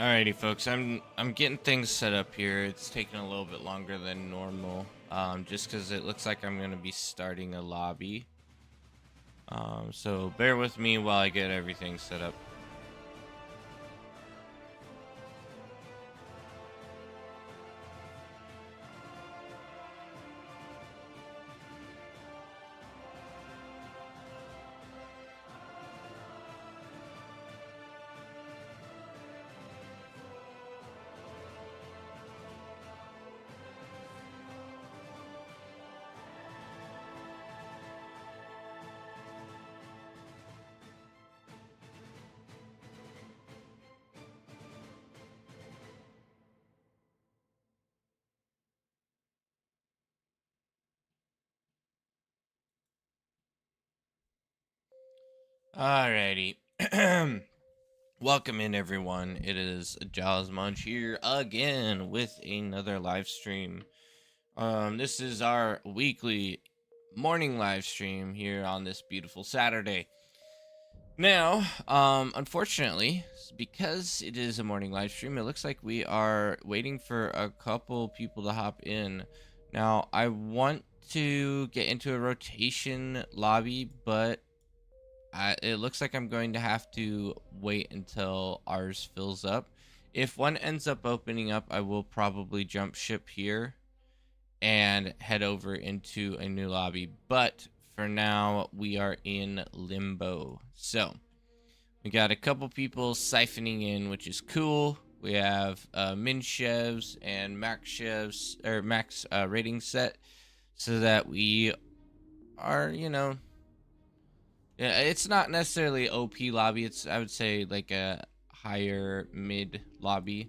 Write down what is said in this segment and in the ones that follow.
Alrighty, folks. I'm getting things set up here. It's taking a little bit longer than normal, just because it looks like I'm gonna be starting a lobby. So bear with me while I get everything set up. Alrighty. Welcome in, everyone. It is Jaws Munch here again with another live stream. This is our weekly morning live stream here on this beautiful Saturday. Now, unfortunately, because it is a morning live stream, it looks like we are waiting for a couple people to hop in. Now, I want to get into a rotation lobby, but it looks like I'm going to have to wait until ours fills up. If one ends up opening up, I will probably jump ship here and head over into a new lobby. But for now, we are in limbo. So we got a couple people siphoning in, which is cool. We have min chevs and max chevs, or max rating set, so that we are, yeah, it's not necessarily OP lobby. It's, I would say, like a higher mid lobby,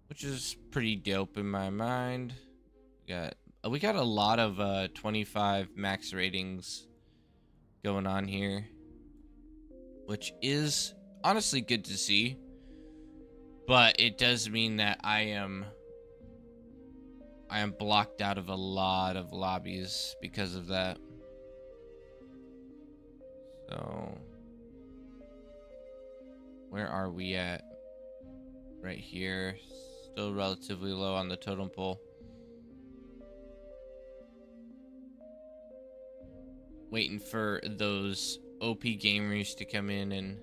which is pretty dope in my mind. We got a lot of 25 max ratings going on here, which is honestly good to see. But it does mean that I am blocked out of a lot of lobbies because of that. So where are we at? Right here. Still relatively low on the totem pole. Waiting for those OP gamers to come in and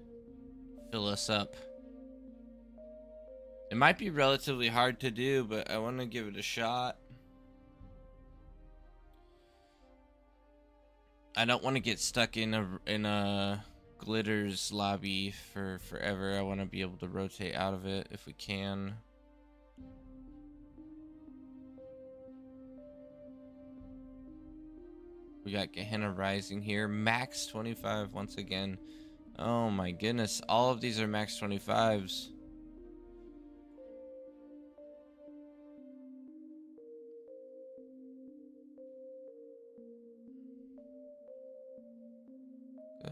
fill us up. It might be relatively hard to do, but I want to give it a shot. I don't want to get stuck in a glitters lobby for forever. I want to be able to rotate out of it if we can. We got Gehenna Rising here, max 25 once again. Oh my goodness, all of these are max 25s.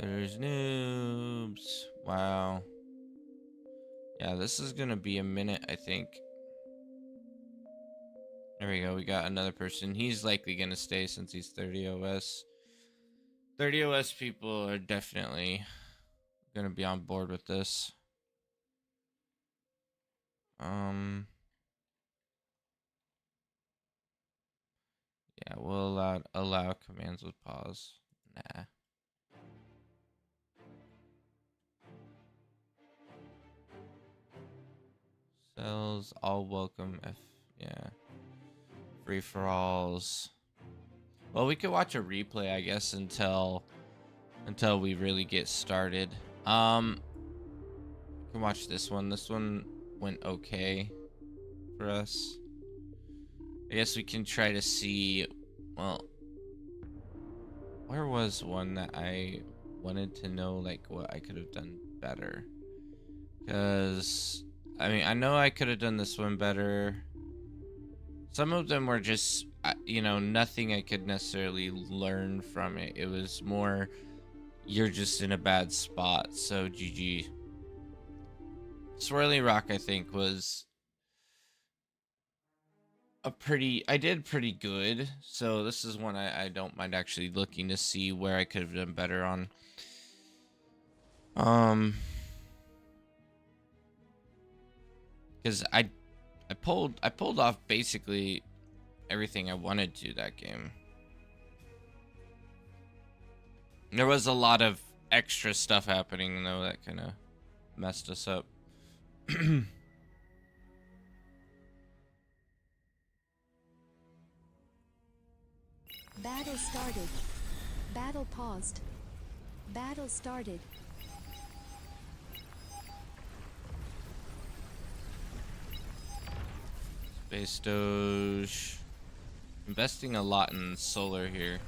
There's noobs. Wow. Yeah, this is gonna be a minute, I think. There we go. We got another person. He's likely gonna stay since he's 30 OS. 30 OS people are definitely gonna be on board with this. Yeah, we'll allow commands with pause. Nah. Cells, all welcome. Yeah. Free for alls. Well, we could watch a replay, I guess, until we really get started. We can watch this one. This one went okay for us. I guess we can try to see. Well, where was one that I wanted to know, like, what I could have done better? Because I mean, I know I could have done this one better. Some of them were just, nothing I could necessarily learn from it. It was more, you're just in a bad spot, so GG. Swirly Rock, I think, was I did pretty good. So this is one I don't mind actually looking to see where I could have done better on. because I pulled off basically everything I wanted to that game. There was a lot of extra stuff happening though that kind of messed us up. Battle started. Battle paused. Battle started. Space Doge. Investing a lot in solar here.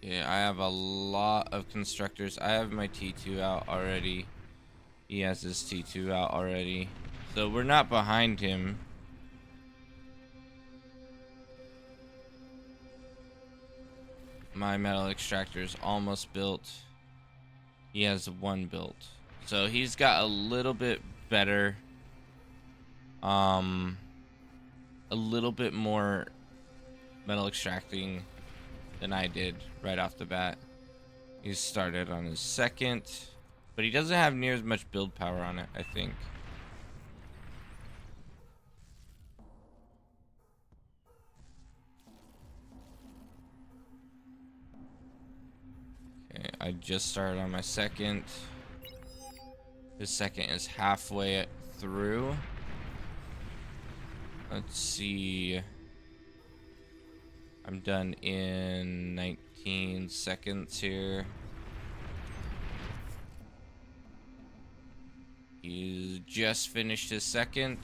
Yeah, I have a lot of constructors. I have my T2 out already. He has his T2 out already. So we're not behind him. My metal extractor is almost built. He has one built. So he's got a little bit better. A little bit more metal extracting than I did right off the bat. He started on his second, but he doesn't have near as much build power on it, I think. Okay, I just started on my second. His second is halfway through. Let's see. I'm done in 19 seconds here. He's just finished his second.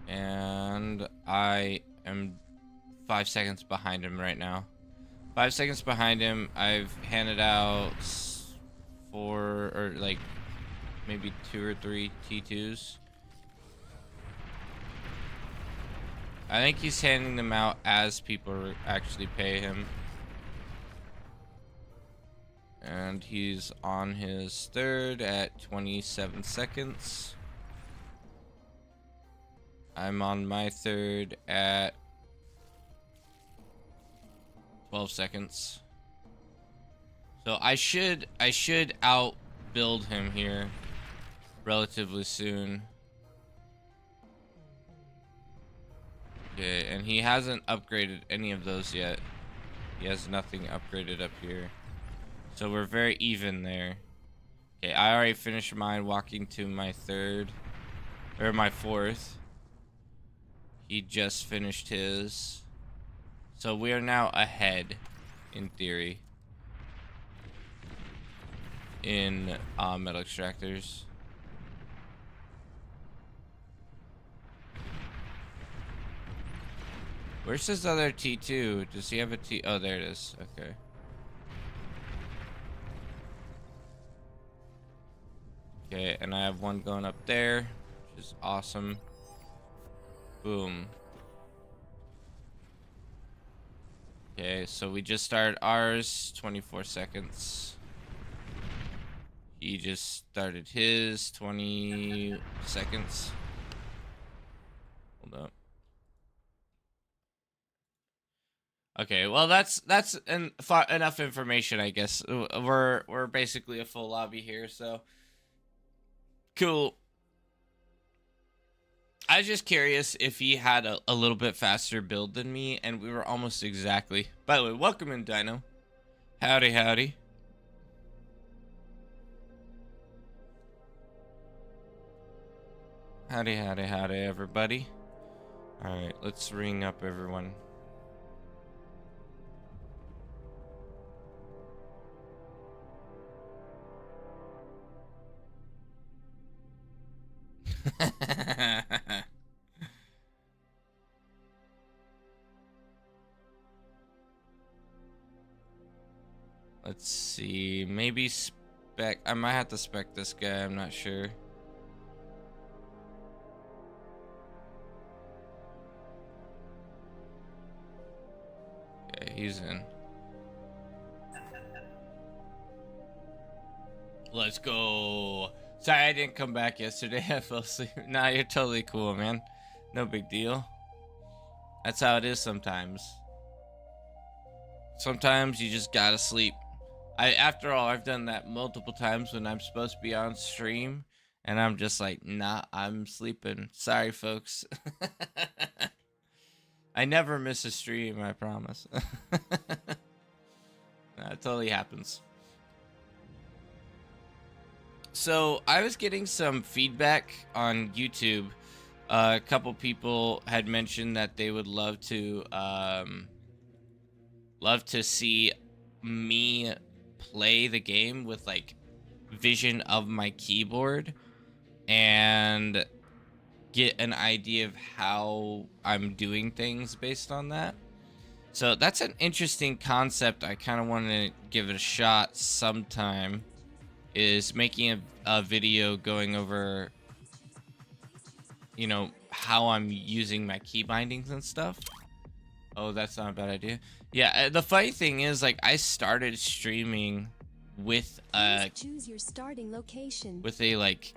And I am 5 seconds behind him right now. 5 seconds behind him. I've handed out 4 or like maybe 2 or 3 T2s. I think he's handing them out as people actually pay him. And he's on his third at 27 seconds. I'm on my third at 12 seconds. So I should outbuild him here relatively soon. Okay, and he hasn't upgraded any of those yet. He has nothing upgraded up here. So we're very even there. Okay, I already finished mine, walking to my third. Or my fourth. He just finished his. So we are now ahead, in theory. In metal extractors. Where's his other T2? Does he have a T? Oh, there it is. Okay. Okay, and I have one going up there, which is awesome. Boom. Okay, so we just started ours, 24 seconds. He just started his, 20 seconds. Hold up. Okay, well that's enough information, I guess. We're basically a full lobby here, so cool. I was just curious if he had a little bit faster build than me, and we were almost exactly. By the way, welcome in, Dino. Howdy, howdy. Howdy, howdy, howdy, everybody. All right, let's ring up everyone. Let's see, maybe spec. I might have to spec this guy, I'm not sure. Okay, he's in. Let's go. Sorry I didn't come back yesterday. I fell asleep. Nah, you're totally cool, man. No big deal. That's how it is sometimes. Sometimes you just gotta sleep. After all, I've done that multiple times when I'm supposed to be on stream, and I'm just like, nah, I'm sleeping. Sorry, folks. I never miss a stream, I promise. Nah, it totally happens. So I was getting some feedback on YouTube. A couple people had mentioned that they would love to see me play the game with like vision of my keyboard and get an idea of how I'm doing things based on that. So that's an interesting concept. I kind of want to give it a shot sometime, is making a video going over, you know, how I'm using my key bindings and stuff. Oh, that's not a bad idea. Yeah, the funny thing is, like, I started streaming with choose your starting location. with a like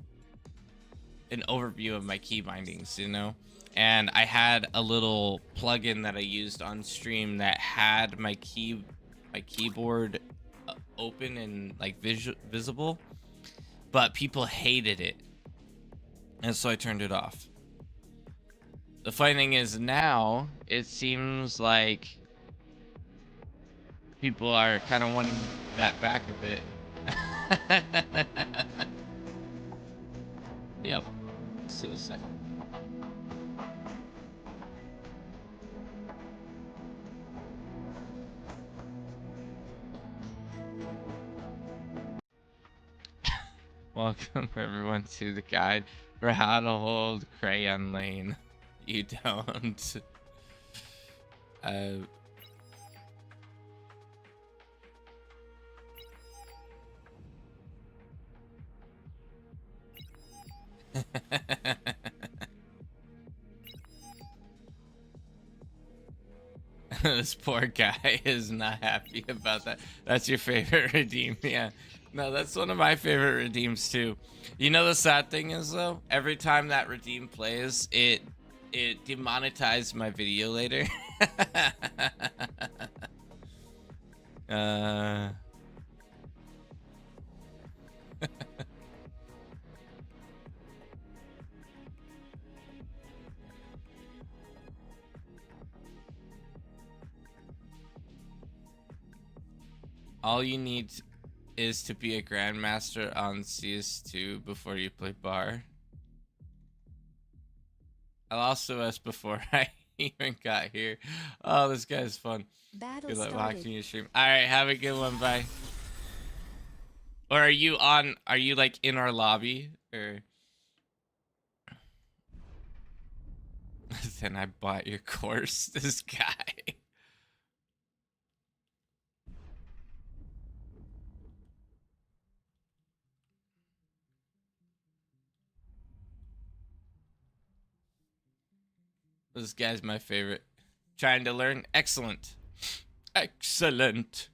an overview of my key bindings, you know, and I had a little plugin that I used on stream that had my keyboard open and like visible, but people hated it, and so I turned it off. The funny thing is, now it seems like people are kind of wanting that back a bit. Yep. Let's see a second. Welcome everyone to the guide for how to hold crayon lane. You don't. This poor guy is not happy about that. That's your favorite redeem. Yeah. No, that's one of my favorite redeems too. You know, the sad thing is though, every time that redeem plays, it demonetized my video later. All you need is to be a grandmaster on CS2 before you play bar. I lost to us before I even got here. Oh, this guy's fun. Battle Good luck started. watching your stream. All right, have a good one. Bye. Or are you like in our lobby, or? Then I bought your course. This guy. This guy's my favorite. Trying to learn? Excellent. Excellent.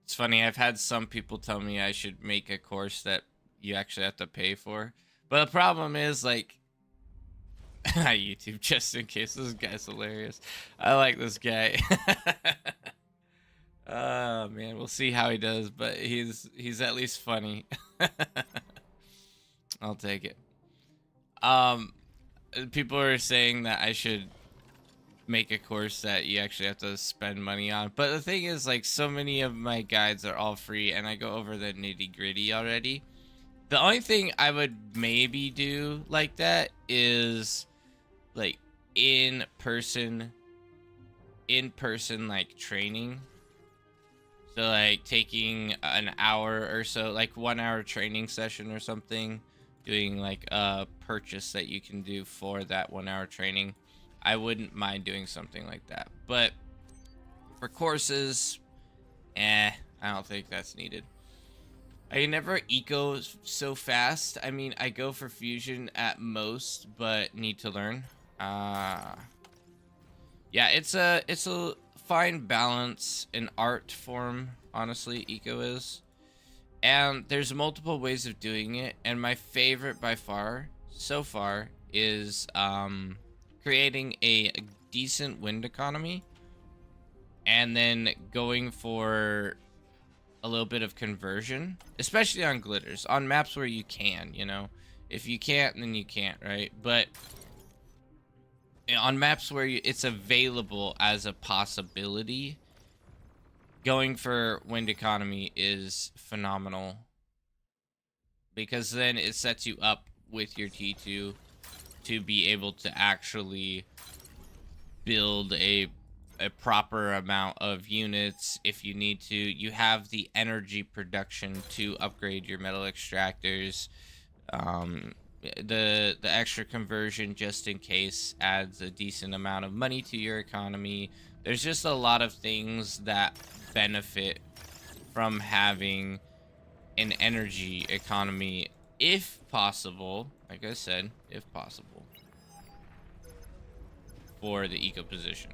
It's funny, I've had some people tell me I should make a course that you actually have to pay for. But the problem is, like, YouTube, just in case. This guy's hilarious. I like this guy. Oh man, we'll see how he does, but he's at least funny. I'll take it. People are saying that I should make a course that you actually have to spend money on, but the thing is, like, so many of my guides are all free and I go over the nitty-gritty already. The only thing I would maybe do like that is like in-person like training. So like taking an hour or so, like 1 hour training session or something, doing like a purchase that you can do for that 1 hour training. I wouldn't mind doing something like that. But for courses, I don't think that's needed. I never eco so fast. I mean, I go for fusion at most, but need to learn. Yeah, it's a fine balance, an art form, honestly. Eco is, And there's multiple ways of doing it, and my favorite by far so far is creating a decent wind economy and then going for a little bit of conversion, especially on glitters, on maps where you can, you know. If you can't, then you can't, right? But on maps where it's available as a possibility, going for wind economy is phenomenal, because then it sets you up with your T2 to be able to actually build a proper amount of units if you need to. You have the energy production to upgrade your metal extractors. The extra conversion, just in case, adds a decent amount of money to your economy. There's just a lot of things that benefit from having an energy economy, if possible, like I said, if possible, for the eco position.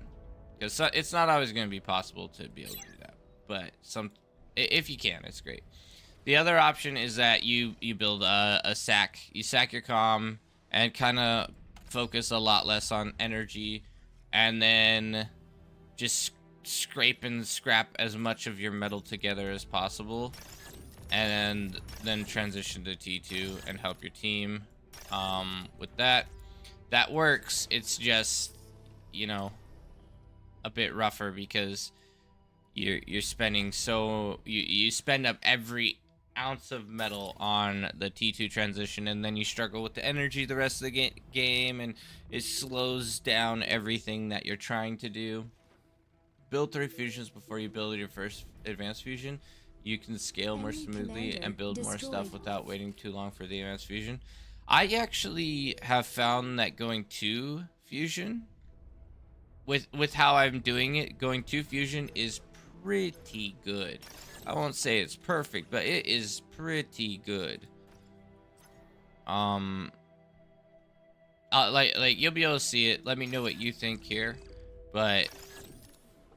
Because it's not always going to be possible to be able to do that, but if you can, it's great. The other option is that you build a sack. You sack your comm and kind of focus a lot less on energy, and then just scrape and scrap as much of your metal together as possible, and then transition to T2 and help your team. With that works. It's just, you know, a bit rougher because you're spending you spend up every ounce of metal on the T2 transition, and then you struggle with the energy the rest of the game, and it slows down everything that you're trying to do. Build 3 fusions before you build your first advanced fusion. You can scale more smoothly and build more stuff without waiting too long for the advanced fusion. I actually have found that going to fusion, with how I'm doing it, going to fusion is pretty good. I won't say it's perfect, but it is pretty good. Like you'll be able to see it. Let me know what you think here, but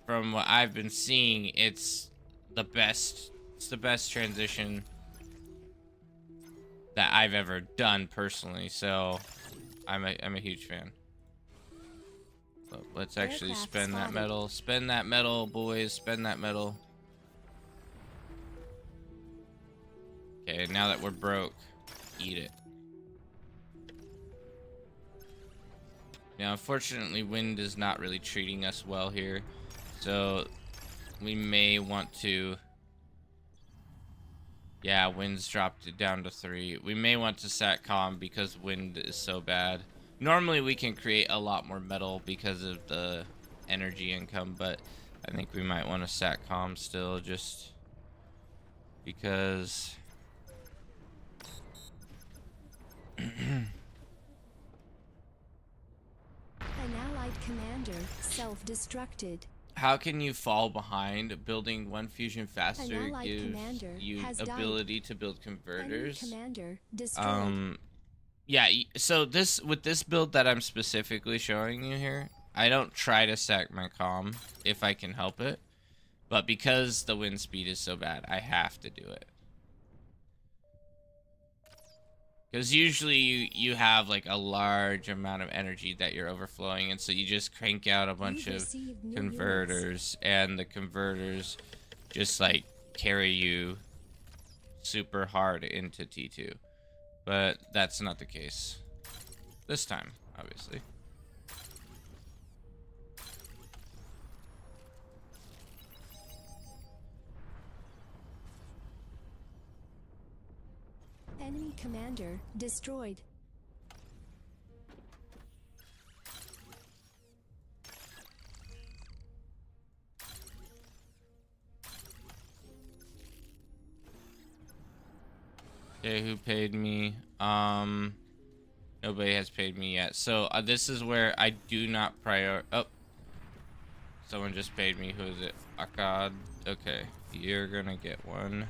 from what I've been seeing, it's the best. It's the best transition that I've ever done personally. So I'm a huge fan. But let's actually spend that metal. Spend that metal, boys. Spend that metal. Okay, now that we're broke, eat it. Now, unfortunately, wind is not really treating us well here, so we may want to... Yeah, wind's dropped it down to 3. We may want to satcom because wind is so bad. Normally, we can create a lot more metal because of the energy income, but I think we might want to satcom still, just because... An allied commander self-destructed. How can you fall behind? Building 1 fusion faster gives you ability to build converters. Yeah, so with this build that I'm specifically showing you here, I don't try to sack my comm if I can help it, but because the wind speed is so bad, I have to do it. Because usually you have like a large amount of energy that you're overflowing, and so you just crank out a bunch of converters, and the converters just like carry you super hard into T2. But that's not the case this time, obviously. Enemy commander destroyed. Okay, who paid me? Nobody has paid me yet. So this is where I do not oh, someone just paid me. Who is it? Akkad. Okay, you're gonna get one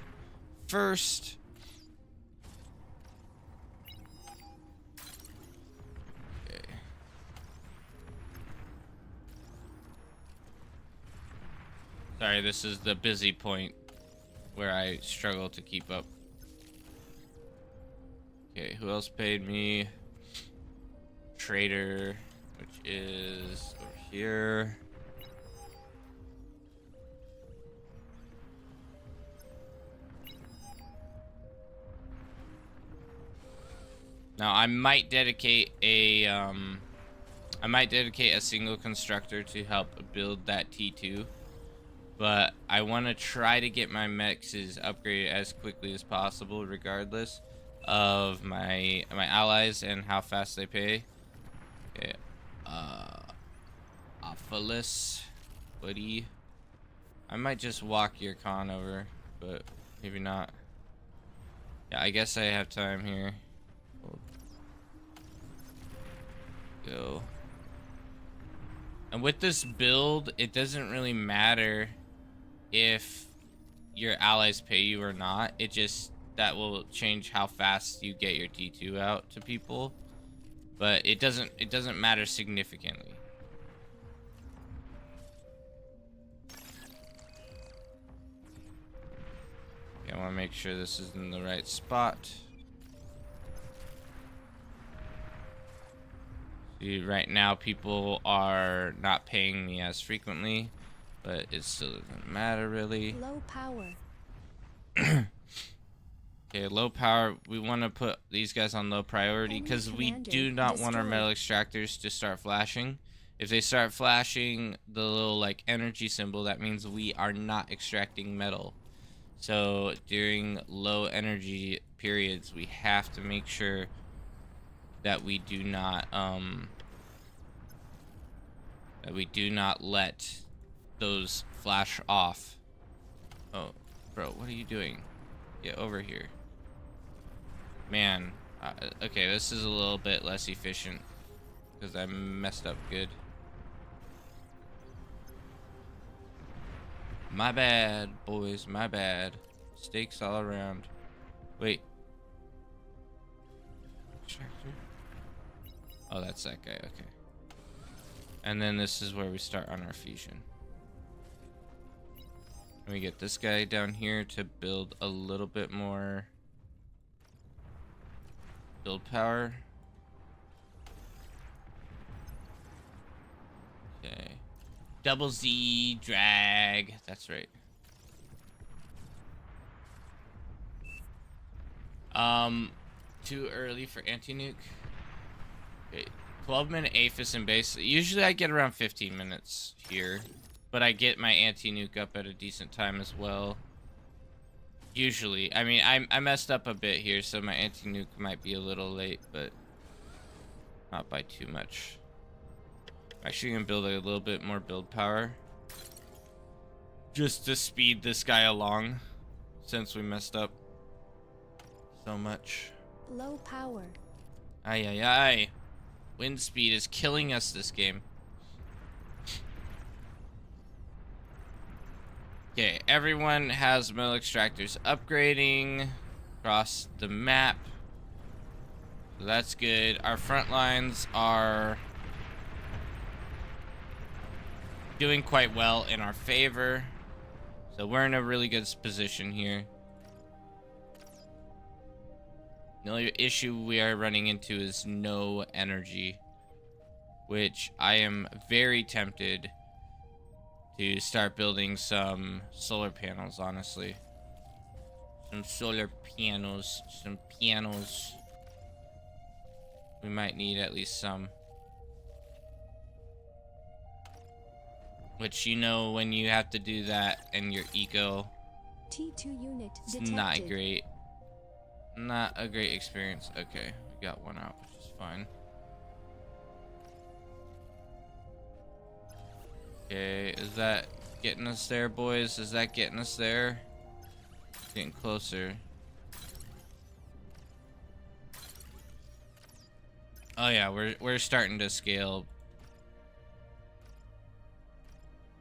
first. Okay. Sorry, this is the busy point where I struggle to keep up. Okay, who else paid me? Trader, which is over here. Now I might dedicate a single constructor to help build that T2, but I want to try to get my mexes upgraded as quickly as possible, regardless of my allies and how fast they pay. Okay, Ophelis, buddy. I might just walk your con over, but maybe not. Yeah, I guess I have time here. Go. And with this build, it doesn't really matter if your allies pay you or not. It just, that will change how fast you get your T2 out to people. But it doesn't matter significantly. Okay, I want to make sure this is in the right spot. See, right now people are not paying me as frequently, but it still doesn't matter really. Low power. Okay, low power. We want to put these guys on low priority because we do not want our metal extractors to start flashing. If they start flashing the little like energy symbol, that means we are not extracting metal. So during low energy periods, we have to make sure that we do not let those flash off. Oh, bro, what are you doing? Get over here. Man, okay, this is a little bit less efficient because I messed up good. My bad, boys, my bad. Mistakes all around. Wait. Extractor? Oh, that's that guy, okay. And then this is where we start on our fusion. And we get this guy down here to build a little bit more build power. Okay. Double Z drag. That's right. Too early for anti-nuke. Okay. 12-minute APHIS and base. Usually I get around 15 minutes here, but I get my anti-nuke up at a decent time as well. Usually. I mean, I messed up a bit here, so my anti-nuke might be a little late, but not by too much. I'm actually gonna build a little bit more build power just to speed this guy along since we messed up so much. Low power. Ay, ay, ay. Wind speed is killing us this game. Okay, everyone has metal extractors upgrading across the map. So that's good. Our front lines are doing quite well in our favor. So we're in a really good position here. The only issue we are running into is no energy, which I am very tempted to start building some solar panels, honestly. Some solar panels, some pianos. We might need at least some. Which, you know, when you have to do that and your eco, T2 unit it's detected. not great. Not a great experience. Okay, we got one out, which is fine. Okay, is that getting us there, boys? Is that getting us there? Getting closer. Oh yeah, we're starting to scale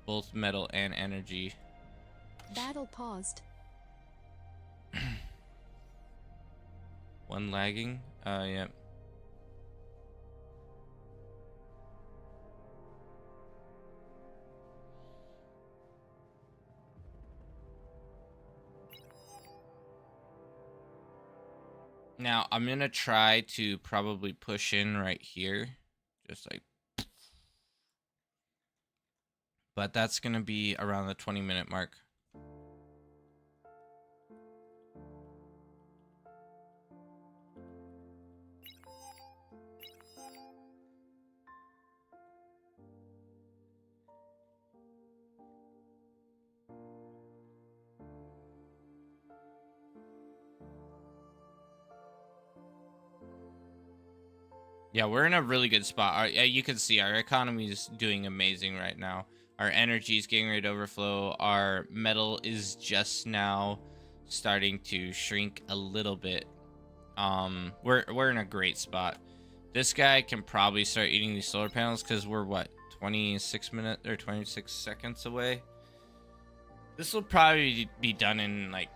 both metal and energy. Battle paused. One lagging? Yep. Now I'm gonna try to probably push in right here, just like, but that's gonna be around the 20-minute mark. Yeah, we're in a really good spot. You can see our economy is doing amazing right now. Our energy is getting ready to overflow. Our metal is just now starting to shrink a little bit. We're in a great spot. This guy can probably start eating these solar panels because we're what, 26 minutes or 26 seconds away. This will probably be done in like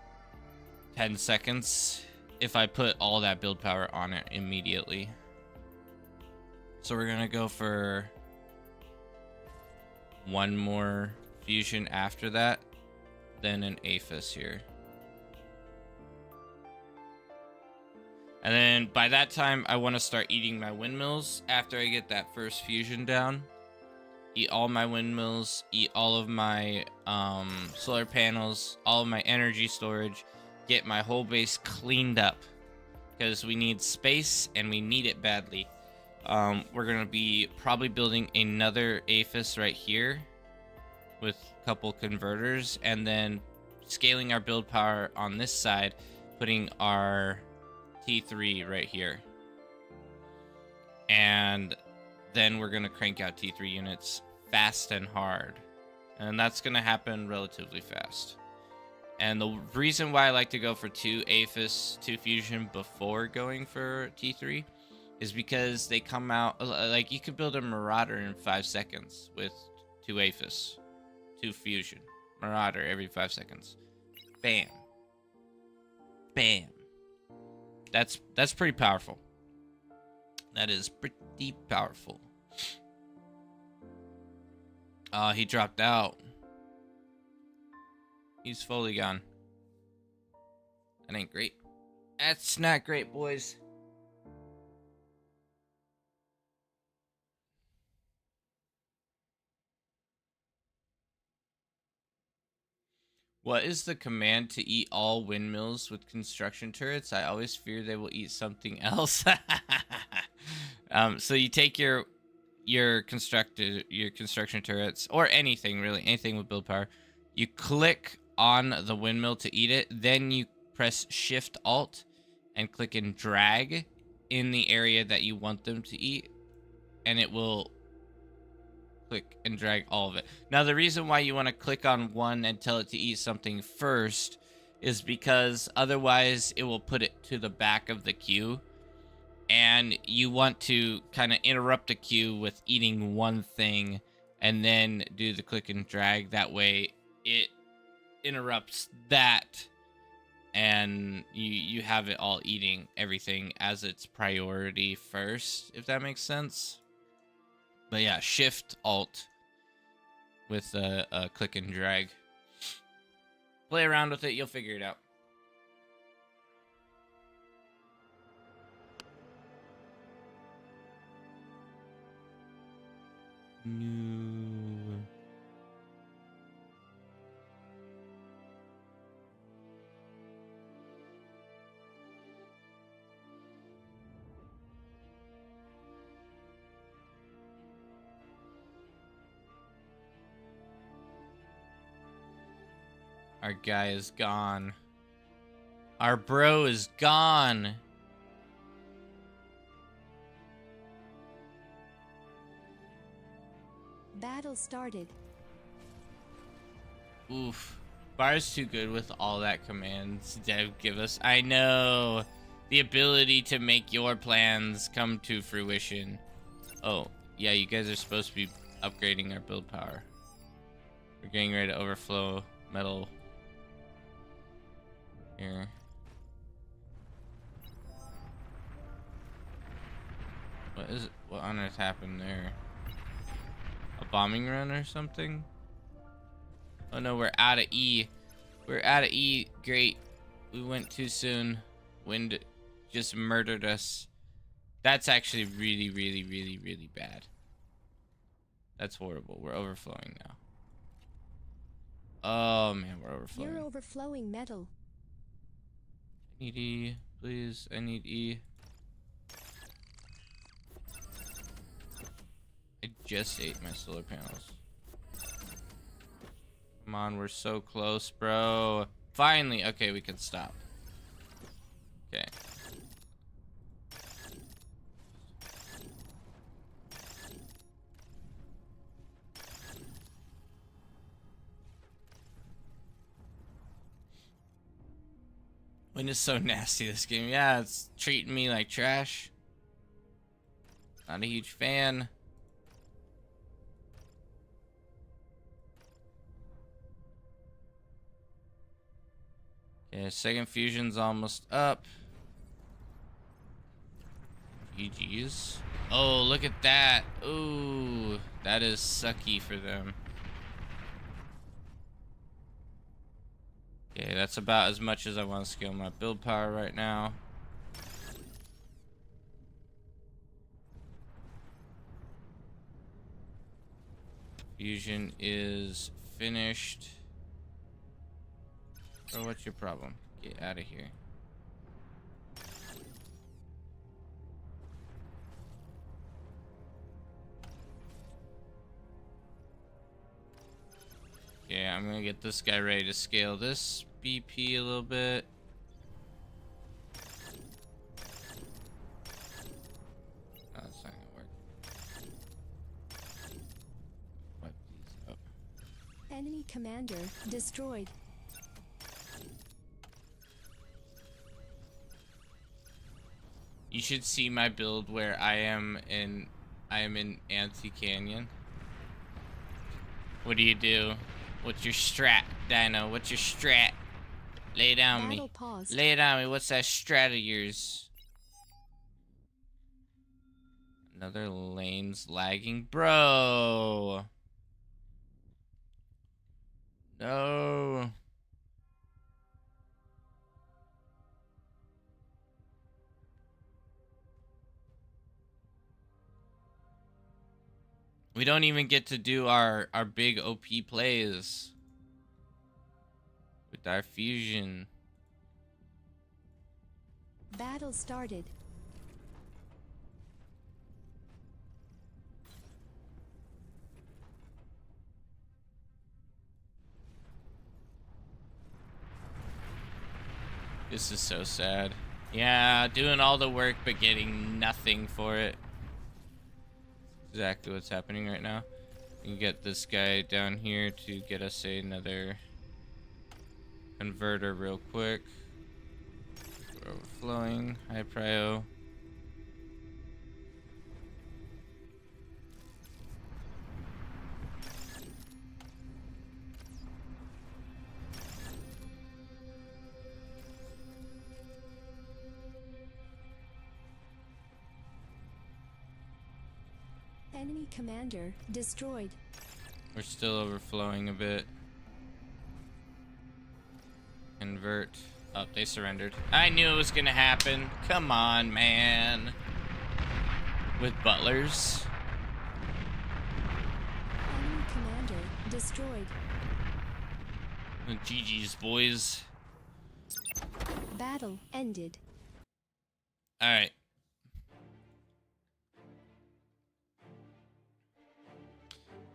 10 seconds if I put all that build power on it immediately. So we're gonna go for one more fusion after that, then an Aphis here. And then by that time, I want to start eating my windmills after I get that first fusion down. Eat all my windmills, eat all of my solar panels, all of my energy storage, get my whole base cleaned up. Because we need space and we need it badly. We're going to be probably building another Aphis right here with a couple converters. And then scaling our build power on this side, putting our T3 right here. And then we're going to crank out T3 units fast and hard. And that's going to happen relatively fast. And the reason why I like to go for 2 Aphis, 2 fusion before going for T3 is because they come out, like you could build a Marauder in 5 seconds with 2 Aphis, 2 fusion. Marauder every 5 seconds. Bam. Bam. That's pretty powerful. That is pretty powerful. He dropped out. He's fully gone. That ain't great. That's not great, boys. What is the command to eat all windmills with construction turrets? I always fear they will eat something else. So you take your construction turrets, or anything really, anything with build power. You click on the windmill to eat it, then you press Shift Alt and click and drag in the area that you want them to eat, and it will click and drag all of it. Now, the reason why you want to click on one and tell it to eat something first is because otherwise it will put it to the back of the queue, and you want to kind of interrupt the queue with eating one thing and then do the click and drag. That way it interrupts that, and you have it all eating everything as its priority first, if that makes sense. But yeah, Shift Alt with a click and drag. Play around with it, you'll figure it out. No. Our guy is gone. Our bro is gone. Battle started. Oof. Bar's too good with all that commands Dev give us. I know. The ability to make your plans come to fruition. Oh, yeah, you guys are supposed to be upgrading our build power. We're getting ready to overflow metal here. What is it? What on earth happened there? A bombing run or something? Oh no, we're out of E. We're out of E. Great. We went too soon. Wind just murdered us. That's actually really, really, really, really bad. That's horrible. We're overflowing now. Oh man, we're overflowing. You're overflowing metal. I need E, please. I need E. I just ate my solar panels. Come on, we're so close, bro. Finally. Okay, we can stop. Okay. Wind is so nasty this game. Yeah, it's treating me like trash. Not a huge fan. Okay, second fusion's almost up. GG's. Oh, look at that. Ooh, that is sucky for them. Okay, that's about as much as I want to scale my build power right now. Fusion is finished. Bro, what's your problem? Get out of here. Yeah, I'm gonna get this guy ready to scale this BP a little bit. Oh, that's not gonna work. Wipe these up. Enemy commander destroyed. You should see my build where I am in Anti-Canyon. What do you do? What's your strat, Dino? What's your strat? Lay it on me. Battle paused. Lay it on me. What's that strat of yours? Another lane's lagging. Bro. No. We don't even get to do our big OP plays with our fusion. Battle started. This is so sad. Yeah, doing all the work but getting nothing for it. Exactly what's happening right now. We can get this guy down here to get us another converter real quick. We're overflowing. High prio. Enemy commander destroyed. We're still overflowing a bit. Convert. Oh, they surrendered. I knew it was gonna happen. Come on, man. With butlers. Enemy commander destroyed. GG's, boys. Battle ended. Alright.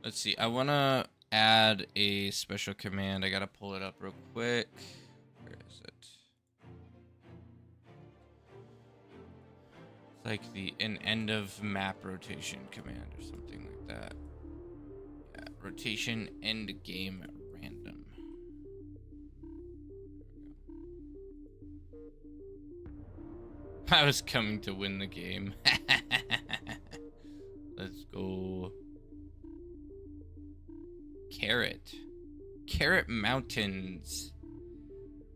Let's see. I want to add a special command. I got to pull it up real quick. Where is it? It's like an end of map rotation command or something like that. Yeah, rotation end game random. I was coming to win the game. Let's go. Carrot Mountains,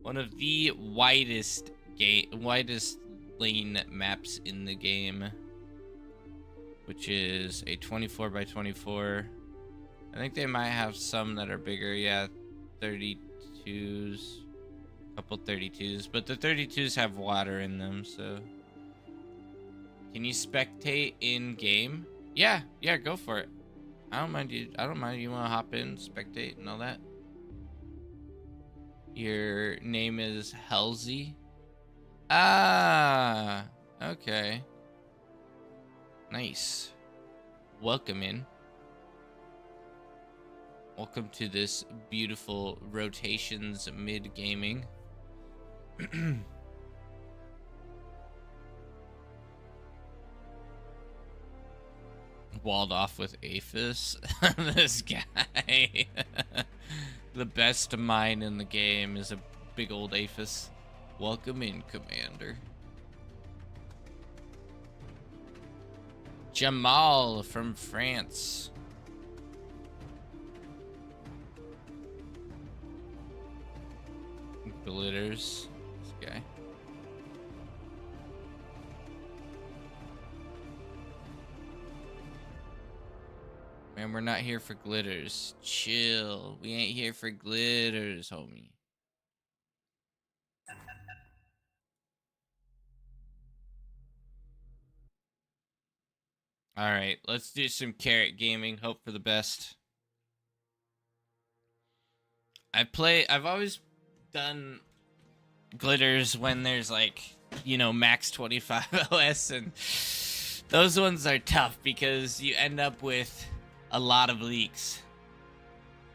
one of the widest lane maps in the game, which is a 24 by 24. I think they might have some that are bigger. Yeah, 32s, Couple 32s, but the 32s have water in them, so. Can you spectate in game? Yeah, go for it. I don't mind you. I don't mind. You want to hop in, spectate, and all that. Your name is Halsey. Ah, okay. Nice. Welcome in. Welcome to this beautiful rotations mid gaming. Walled off with Aphis. This guy. The best mine in the game is a big old Aphis. Welcome in, Commander. Jamal from France. Glitters. This guy. Man, we're not here for glitters. Chill. We ain't here for glitters, homie. All right, let's do some carrot gaming. Hope for the best. I've always done glitters when there's like, you know, max 25 OS, and those ones are tough because you end up with a lot of leaks.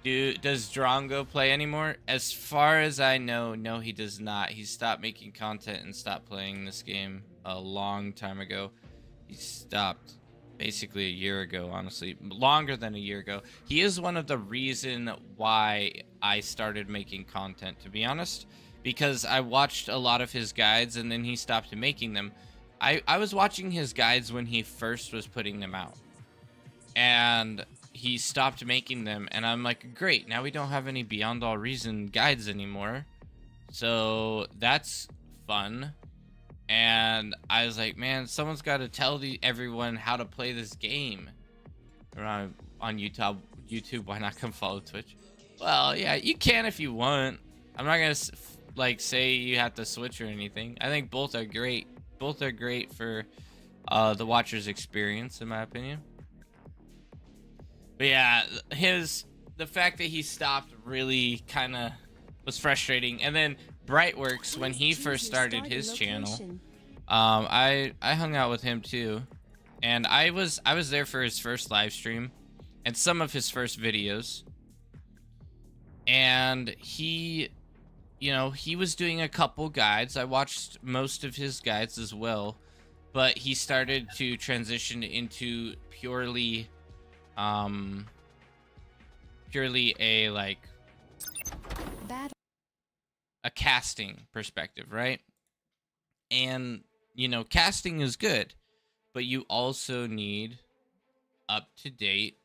Does Drongo play anymore? As far as I know, no, he does not. He stopped making content and stopped playing this game a long time ago. He stopped basically a year ago, honestly, longer than a year ago. He is one of the reason why I started making content, to be honest, because I watched a lot of his guides and then he stopped making them. I was watching his guides when he first was putting them out, and he stopped making them, and I'm like, great, now we don't have any Beyond All Reason guides anymore, so that's fun. And I was like, man, someone's got to tell everyone how to play this game. On YouTube, why not come follow Twitch? Well, yeah, you can if you want. I'm not gonna like say you have to switch or anything. I think both are great. Both are great for the watcher's experience, in my opinion. But yeah, the fact that he stopped really kind of was frustrating. And then Brightworks, when he first started his channel, I hung out with him too, and I was there for his first live stream and some of his first videos. And he, you know, he was doing a couple guides. I watched most of his guides as well, but he started to transition into purely a like a casting perspective, right? And you know, casting is good, but you also need up-to-date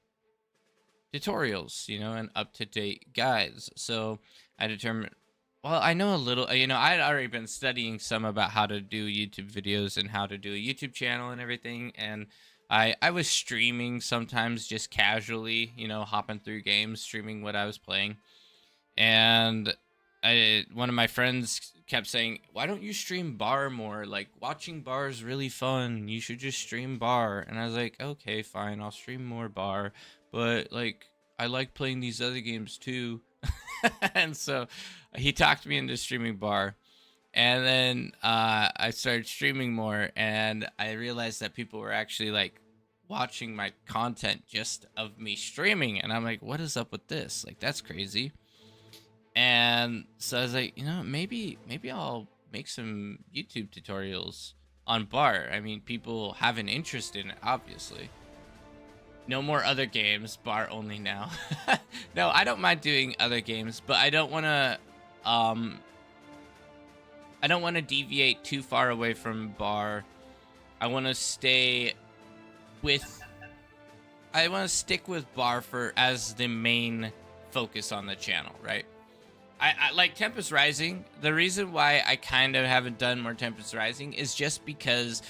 tutorials, you know, and up-to-date guides. So I determined, well, I know a little, you know, I'd already been studying some about how to do YouTube videos and how to do a YouTube channel and everything, and I was streaming sometimes just casually, you know, hopping through games, streaming what I was playing. And one of my friends kept saying, why don't you stream bar more? Like, watching bar is really fun. You should just stream bar. And I was like, okay, fine, I'll stream more bar. But, like, I like playing these other games too. And so he talked me into streaming bar. And then I started streaming more, and I realized that people were actually like watching my content just of me streaming, and I'm like, what is up with this? Like, that's crazy. And so I was like, you know, maybe I'll make some YouTube tutorials on bar. I mean, people have an interest in it, obviously. No more other games, bar only now. No, I don't mind doing other games, but I don't want to deviate too far away from bar. I want to stick with bar as the main focus on the channel, right? I like Tempest Rising. The reason why I kind of haven't done more Tempest Rising is just because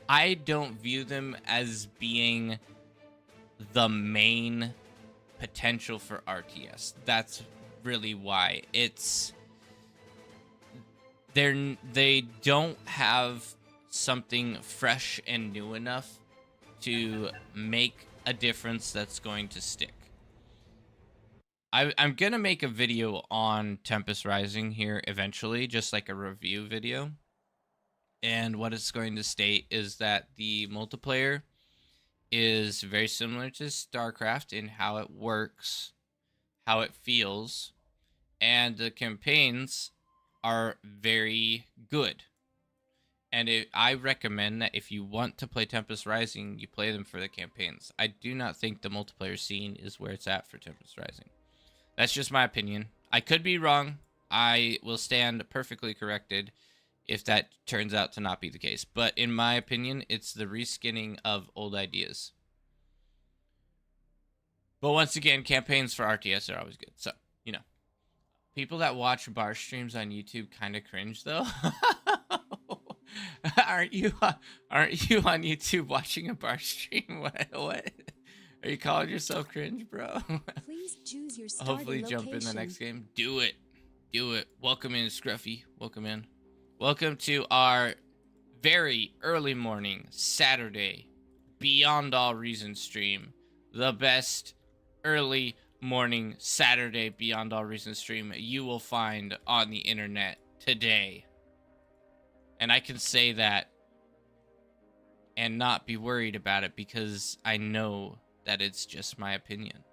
I don't view them as being the main potential for RTS. That's really why they don't have something fresh and new enough to make a difference that's going to stick. I'm gonna make a video on Tempest Rising here eventually, just like a review video. And what it's going to state is that the multiplayer is very similar to StarCraft in how it works, how it feels, and the campaigns are very good. And I recommend that if you want to play Tempest Rising, you play them for the campaigns. I do not think the multiplayer scene is where it's at for Tempest Rising. That's just my opinion. I could be wrong. I will stand perfectly corrected if that turns out to not be the case. But in my opinion, it's the reskinning of old ideas. But once again, campaigns for RTS are always good. So, you know. People that watch bar streams on YouTube kind of cringe, though. Aren't you on YouTube watching a bar stream? What? Are you calling yourself cringe, bro? Please choose your starting Hopefully jump in the next game. Do it. Welcome in, Scruffy. Welcome in. Welcome to our very early morning Saturday Beyond All Reason stream. The best early morning Saturday Beyond All Reason stream you will find on the internet today. And I can say that and not be worried about it because I know that it's just my opinion.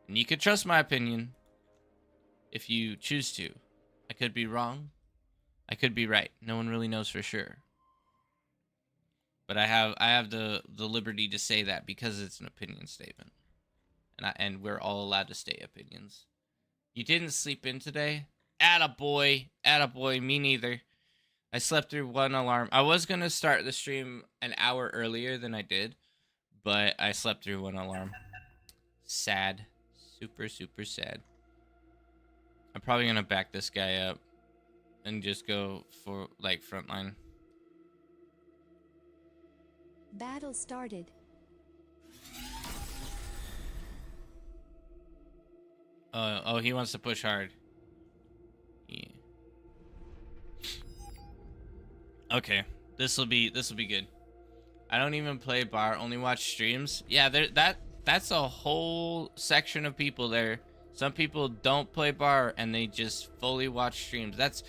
And you can trust my opinion if you choose to. I could be wrong. I could be right. No one really knows for sure. But I have the liberty to say that because it's an opinion statement. And we're all allowed to state opinions. You didn't sleep in today? Attaboy. Attaboy. Me neither. I slept through one alarm. I was going to start the stream an hour earlier than I did, but I slept through one alarm. Sad. Super, super sad. I'm probably going to back this guy up and just go for, like, frontline. Battle started. Oh, he wants to push hard. Yeah. Okay, this will be good. I don't even play bar, only watch streams. Yeah, that's a whole section of people there. Some people don't play bar and they just fully watch streams. That's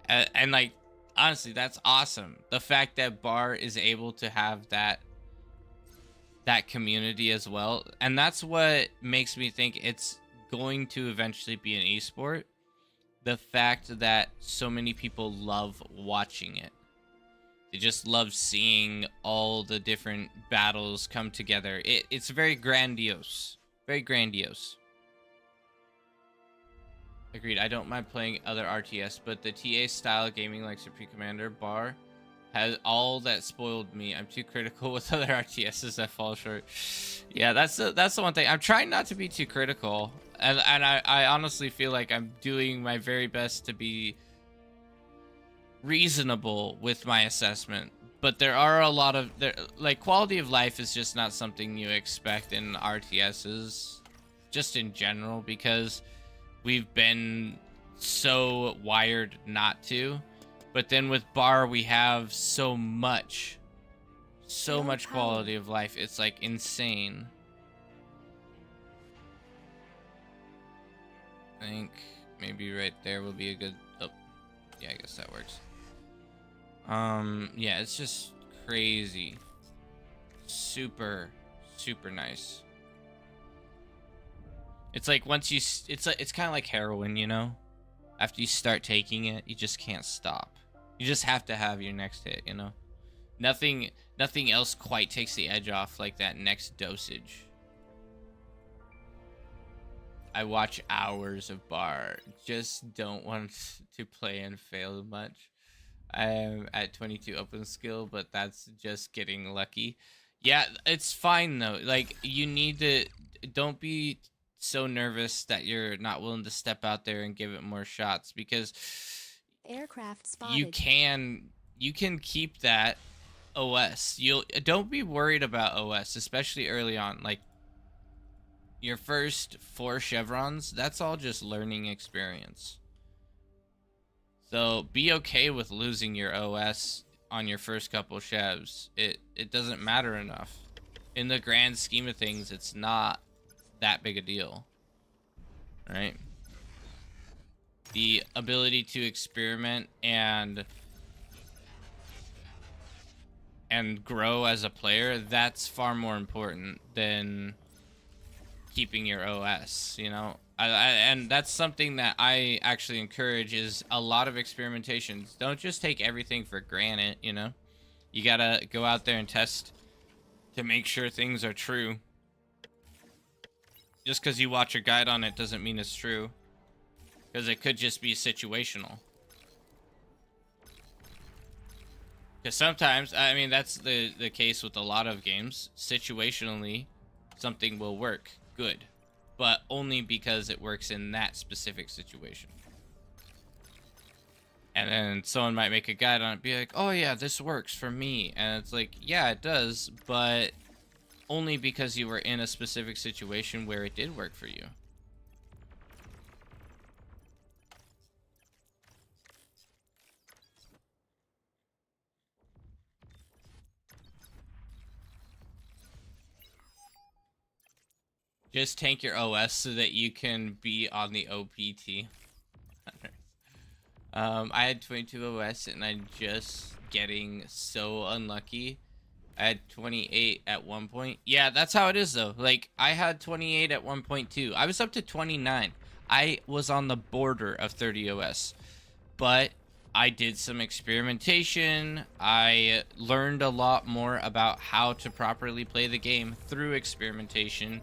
and like honestly, that's awesome. The fact that bar is able to have that community as well, and that's what makes me think it's going to eventually be an esport. The fact that so many people love watching it. They just love seeing all the different battles come together. It's very grandiose. Very grandiose. Agreed. I don't mind playing other RTS, but the TA style gaming like Supreme Commander bar has all that spoiled me. I'm too critical with other RTSs that fall short. Yeah, that's the one thing. I'm trying not to be too critical. And I honestly feel like I'm doing my very best to be reasonable with my assessment, but there are a lot of like quality of life is just not something you expect in RTSs just in general because we've been so wired not to. But then with bar we have so much quality of life. It's like insane. I think maybe right there will be a good yeah, I guess that works. Yeah, it's just crazy. Super nice. It's like once you it's kind of like heroin, you know? After you start taking it, you just can't stop. You just have to have your next hit, you know? Nothing else quite takes the edge off like that next dosage. I watch hours of bar. Just don't want to play and fail much. I am at 22 open skill, but that's just getting lucky. Yeah, it's fine though. Like, you need to... Don't be so nervous that you're not willing to step out there and give it more shots, because... Aircraft spotted. You can keep that OS. Don't be worried about OS, especially early on. Like, your first 4 chevrons, that's all just learning experience. So be okay with losing your OS on your first couple chevs. It doesn't matter enough. In the grand scheme of things, it's not that big a deal. Right? The ability to experiment and grow as a player, that's far more important than keeping your OS, you know? And that's something that I actually encourage, is a lot of experimentations. Don't just take everything for granted, you know? You gotta go out there and test to make sure things are true. Just because you watch a guide on it doesn't mean it's true. Because it could just be situational. Because sometimes, I mean, that's the case with a lot of games. Situationally, something will work good, but only because it works in that specific situation. And then someone might make a guide on it, be like, oh yeah, this works for me. And it's like, yeah, it does, but only because you were in a specific situation where it did work for you. Just tank your OS so that you can be on the OPT. I had 22 OS and I'm just getting so unlucky. I had 28 at one point. Yeah, that's how it is though. Like, I had 28 at 1.2. I was up to 29. I was on the border of 30 OS. But I did some experimentation. I learned a lot more about how to properly play the game through experimentation.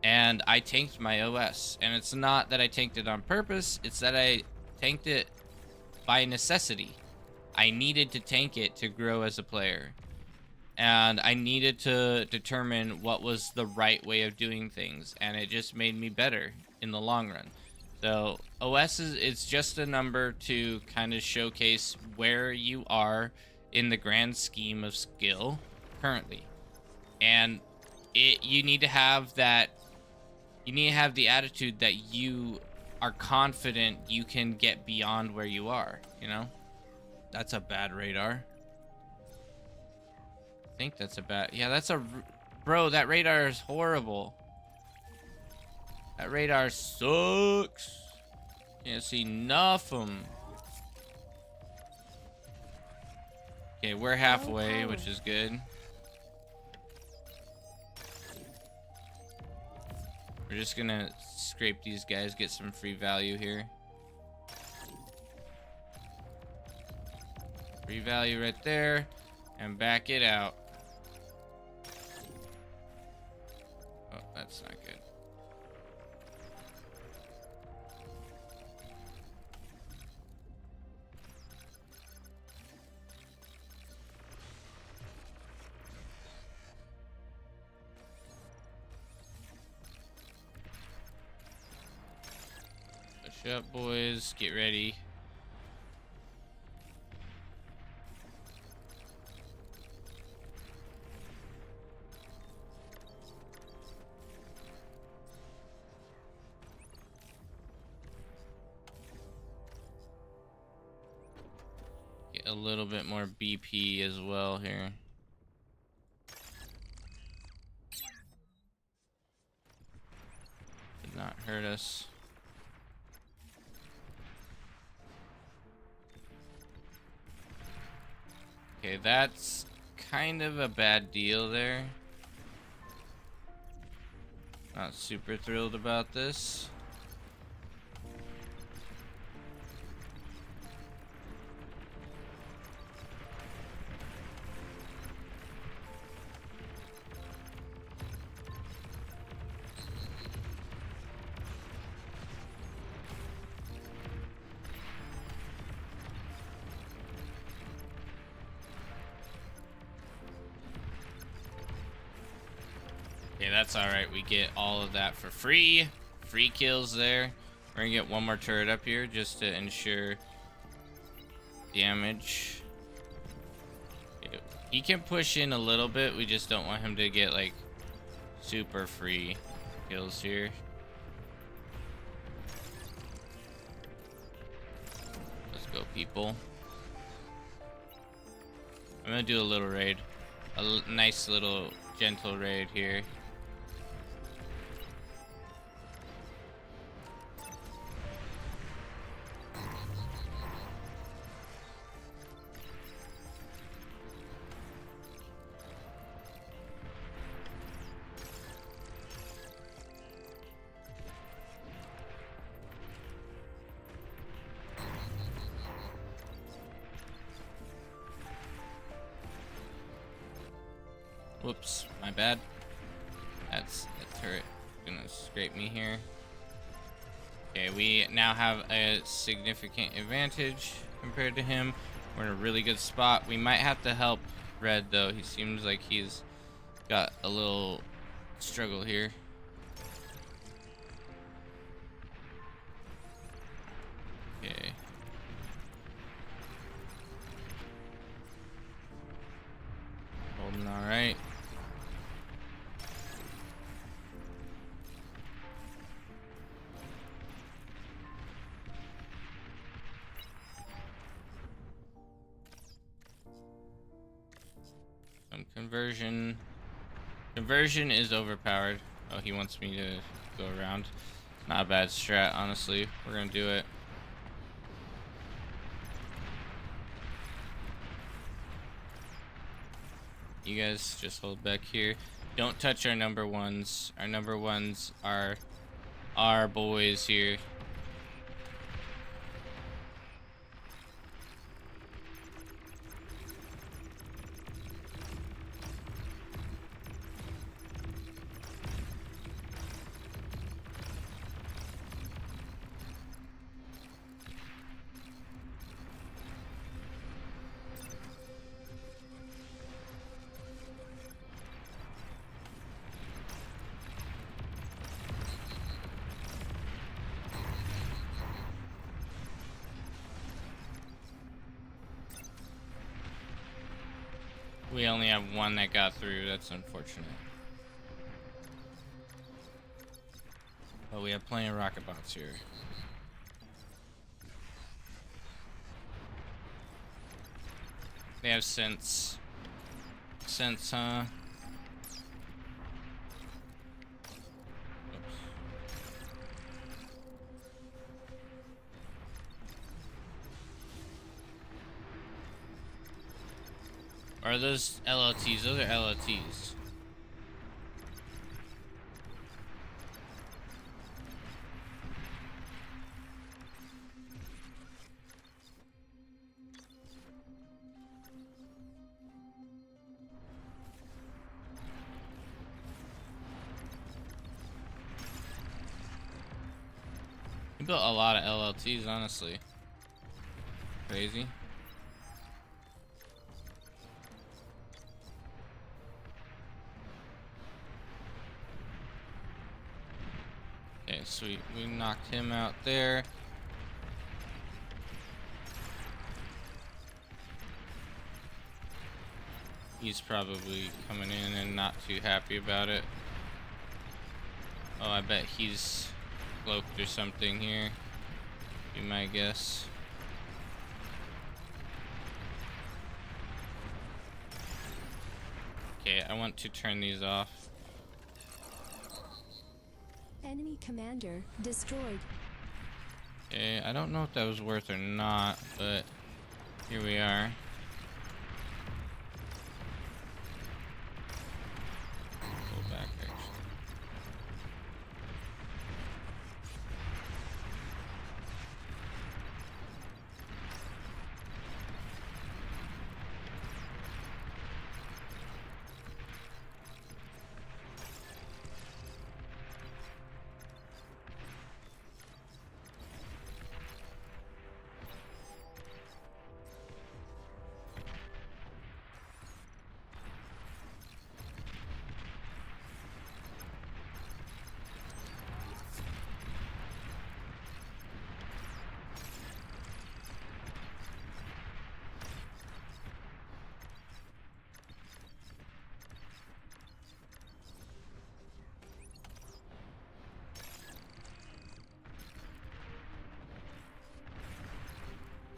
And I tanked my OS. And it's not that I tanked it on purpose. It's that I tanked it by necessity. I needed to tank it to grow as a player. And I needed to determine what was the right way of doing things. And it just made me better in the long run. So OS it's just a number to kind of showcase where you are in the grand scheme of skill currently. And you need to have that. You need to have the attitude that you are confident you can get beyond where you are, you know? That's a bad radar. I think that's a bad... Yeah, that's a... Bro, that radar is horrible. That radar sucks. Can't see nothing. Okay, we're halfway, which is good. We're just gonna scrape these guys, get some free value here. Free value right there, and back it out. Oh, that's not good. Push up, boys. Get ready. Get a little bit more BP as well here. Did not hurt us. Okay, that's kind of a bad deal there. Not super thrilled about this. Okay, that's alright. We get all of that for free. Free kills there. We're gonna get one more turret up here just to ensure damage. Okay, he can push in a little bit. We just don't want him to get, like, super free. kills here. Let's go, people. I'm gonna do a little raid. Nice little gentle raid here. Whoops, my bad. That's a turret gonna scrape me here. Okay, we now have a significant advantage compared to him. We're in a really good spot. We might have to help Red though. He seems like he's got a little struggle here. Okay. Holding all right. Conversion. Conversion is overpowered. Oh, he wants me to go around. Not a bad strat, honestly. We're gonna do it. You guys just hold back here. Don't touch our number ones. Our number ones are our boys here. We only have one that got through. That's unfortunate. But we have plenty of rocket bots here. They have sense. Sense, huh? Or are those LLTs? Those are LLTs. We built a lot of LLTs, honestly. Crazy. Okay, sweet. We knocked him out there. He's probably coming in and not too happy about it. Oh, I bet he's cloaked or something here. Be my guess. Okay, I want to turn these off. Enemy commander destroyed. Okay, I don't know if that was worth or not, but here we are. Pull back, actually.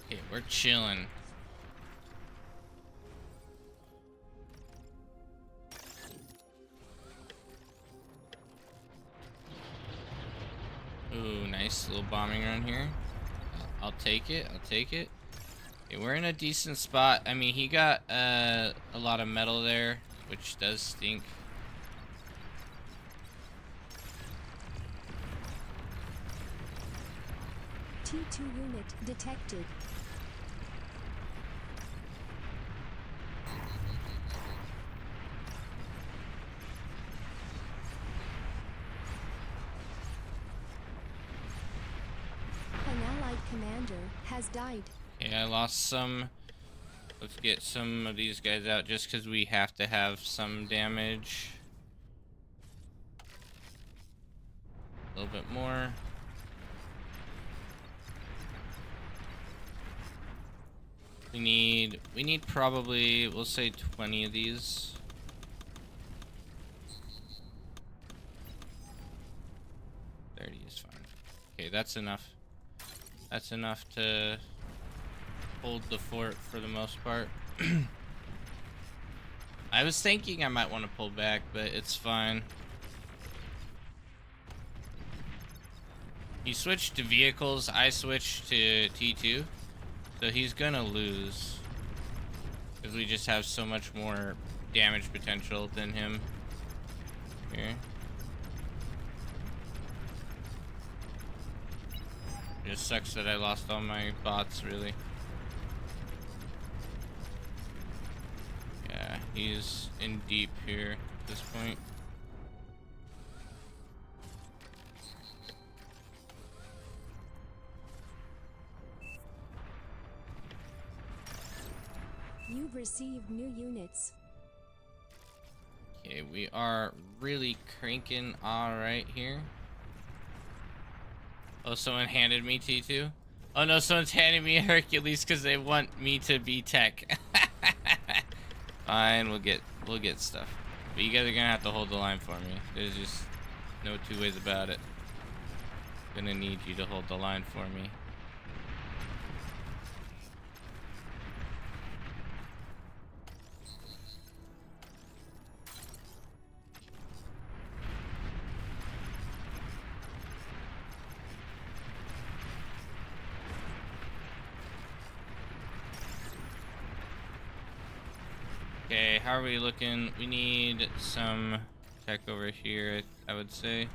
Okay, we're chilling. Ooh, nice little bombing run here. I'll take it. I'll take it. Okay, we're in a decent spot. I mean, he got a lot of metal there, which does stink. T2 unit detected. An allied commander has died. Yeah, I lost some. Let's get some of these guys out just because we have to have some damage. A little bit more. We need probably, we'll say 20 of these. Is fine. Okay, that's enough. That's enough to hold the fort for the most part. I was thinking I might want to pull back, but it's fine. He switched to vehicles, I switched to T2. So he's gonna lose. Because we just have so much more damage potential than him. Here. It just sucks that I lost all my bots, really. Yeah, he's in deep here at this point. You've received new units. Okay, we are really cranking alright here. Oh, someone handed me T2? Oh no, someone's handing me a Hercules because they want me to be tech. Fine, we'll get stuff. But you guys are gonna have to hold the line for me. There's just no two ways about it. Gonna need you to hold the line for me. Okay, how are we looking? We need some tech over here, I would say.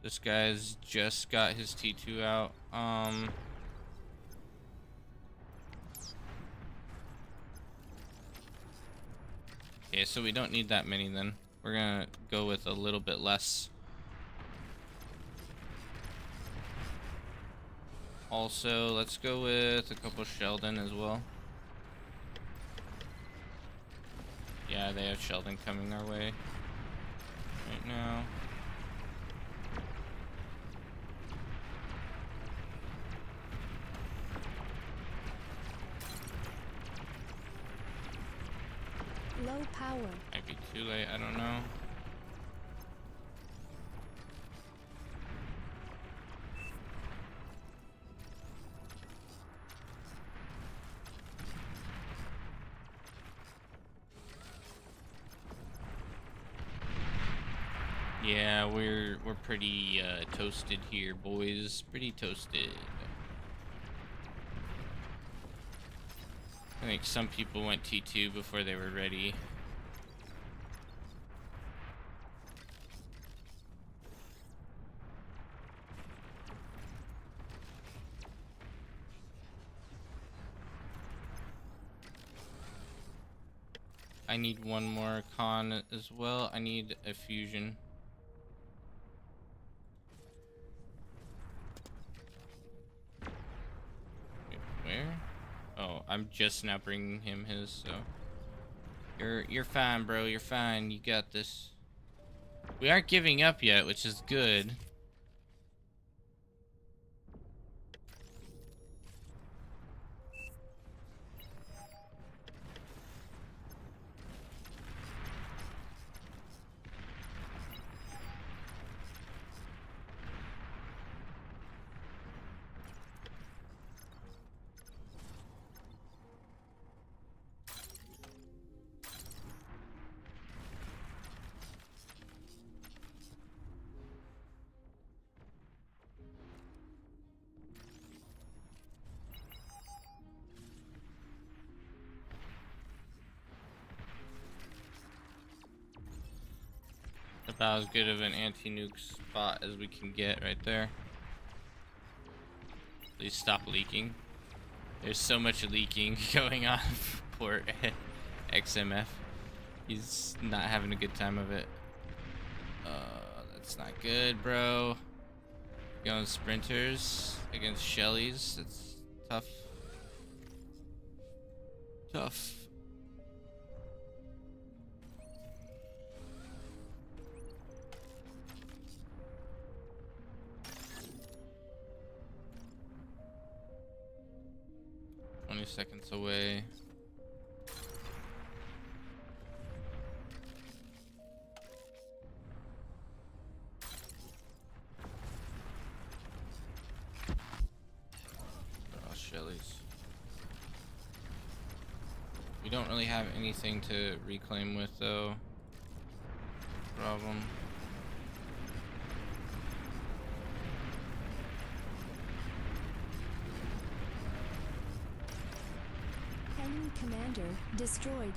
This guy's just got his T2 out. Okay, so we don't need that many then. We're gonna go with a little bit less. Also, let's go with a couple Sheldon as well. Yeah, they have Sheldon coming our way right now. Low power. Might be too late, I don't know. Yeah, we're pretty toasted here, boys. Pretty toasted. I think some people went T2 before they were ready. I need one more con as well. I need a fusion. Wait, where? Oh, I'm just now bringing him his, so you're fine, bro. You're fine. You got this. We aren't giving up yet, which is good. About as good of an anti-nuke spot as we can get right there. Please stop leaking. There's so much leaking going on for poor XMF. He's not having a good time of it. That's not good, bro. Going sprinters against Shellys. That's tough. Tough. Seconds away. Oh, Shellys. We don't really have anything to reclaim with, though. Problem. Enemy commander destroyed.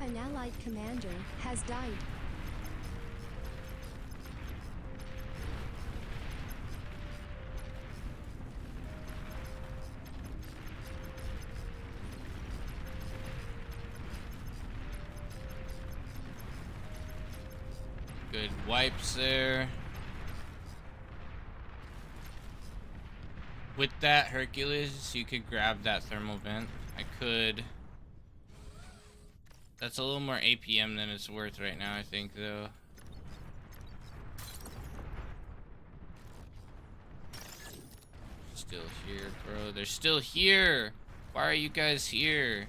An allied commander has died. Good wipes there. With that Hercules, you could grab that thermal vent. I could. That's a little more APM than it's worth right now, I think, though. Still here, bro. They're still here. Why are you guys here?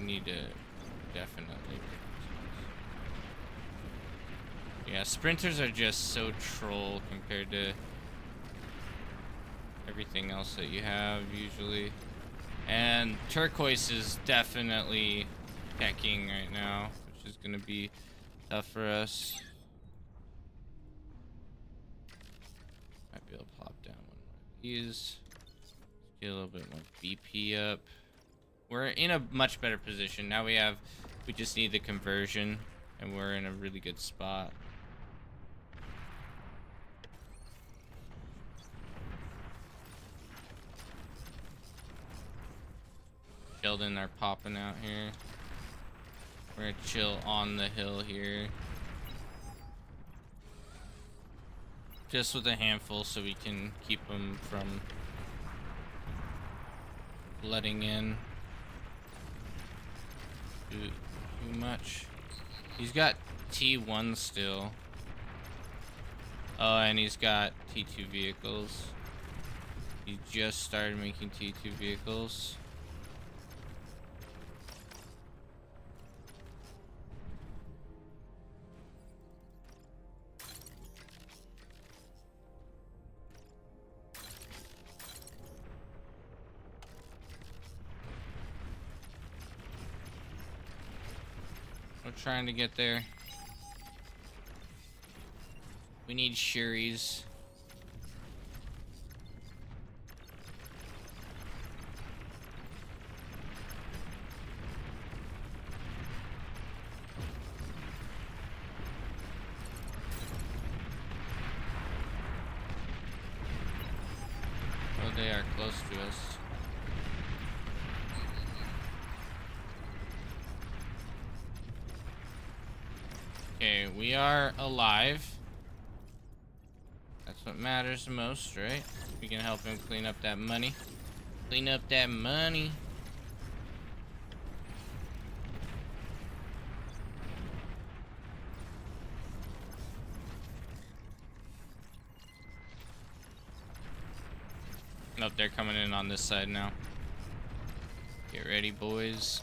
Need to definitely. Yeah, sprinters are just so troll compared to everything else that you have usually. And turquoise is definitely pecking right now, which is gonna be tough for us. Might be able to pop down one of these. Get a little bit more BP up. We're in a much better position. Now we just need the conversion, and we're in a really good spot. Sheldon are popping out here. We're gonna chill on the hill here. Just with a handful so we can keep them from letting in too much. He's got T1 still. Oh, and he's got T2 vehicles. He just started making T2 vehicles. We're trying to get there. We need Shuris. Oh, they are close to us. Okay, we are alive. That's what matters the most, right? We can help him clean up that money. Clean up that money. Nope, they're coming in on this side now. Get ready, boys.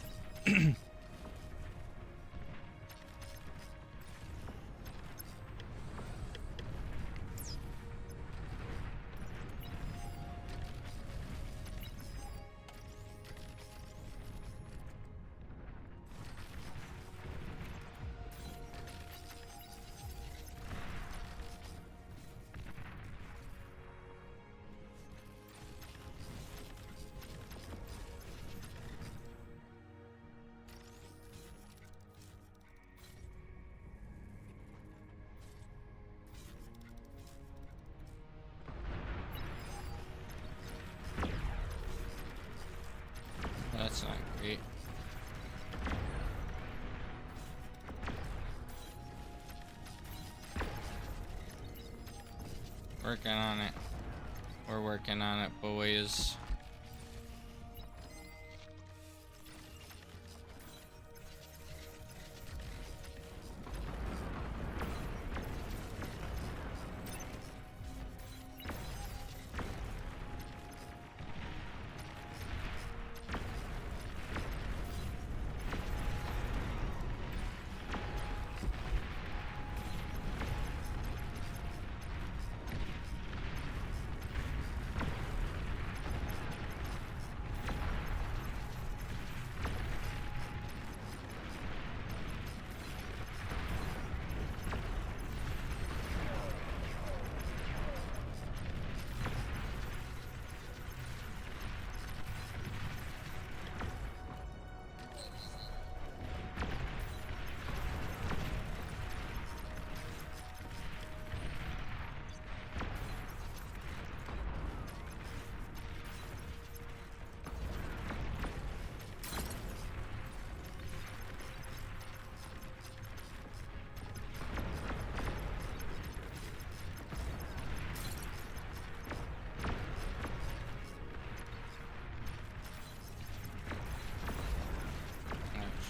Great. Working on it. We're working on it, boys.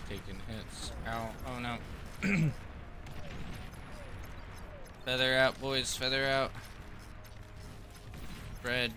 Taking hits. Ow. Oh no. Feather out, boys. Feather out. Spread.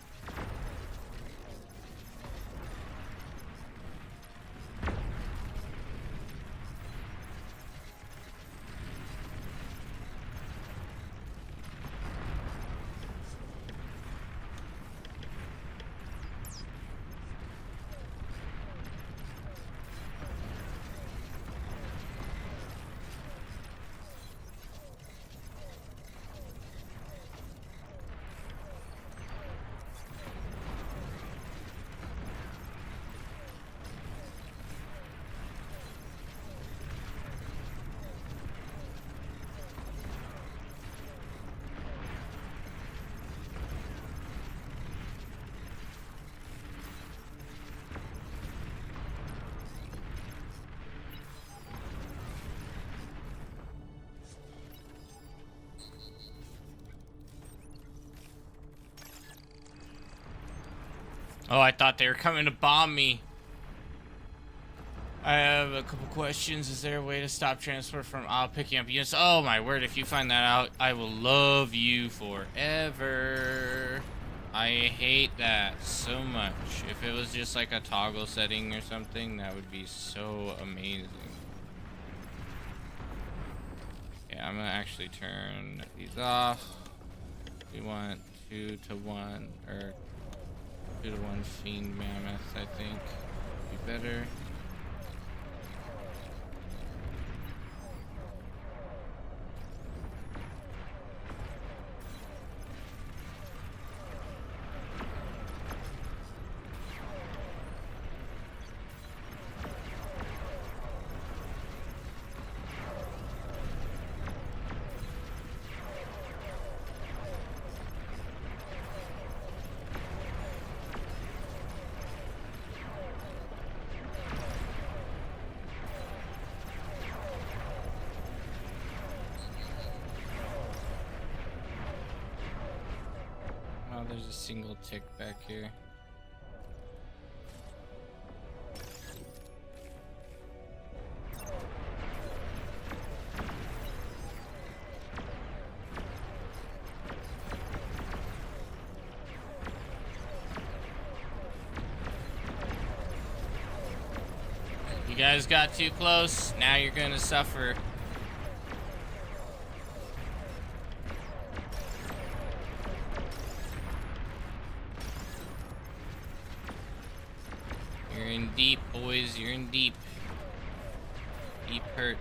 Oh, I thought they were coming to bomb me. I have a couple questions. Is there a way to stop transfer from picking up units? Oh my word, if you find that out, I will love you forever. I hate that so much. If it was just like a toggle setting or something, that would be so amazing. Yeah, I'm gonna actually turn these off. We want 2 to 1, or 2 to 1 Fiend Mammoth, I think. Be better. There's a single tick back here. You guys got too close. Now you're gonna suffer. You're in deep, boys. You're in deep. Deep hurt.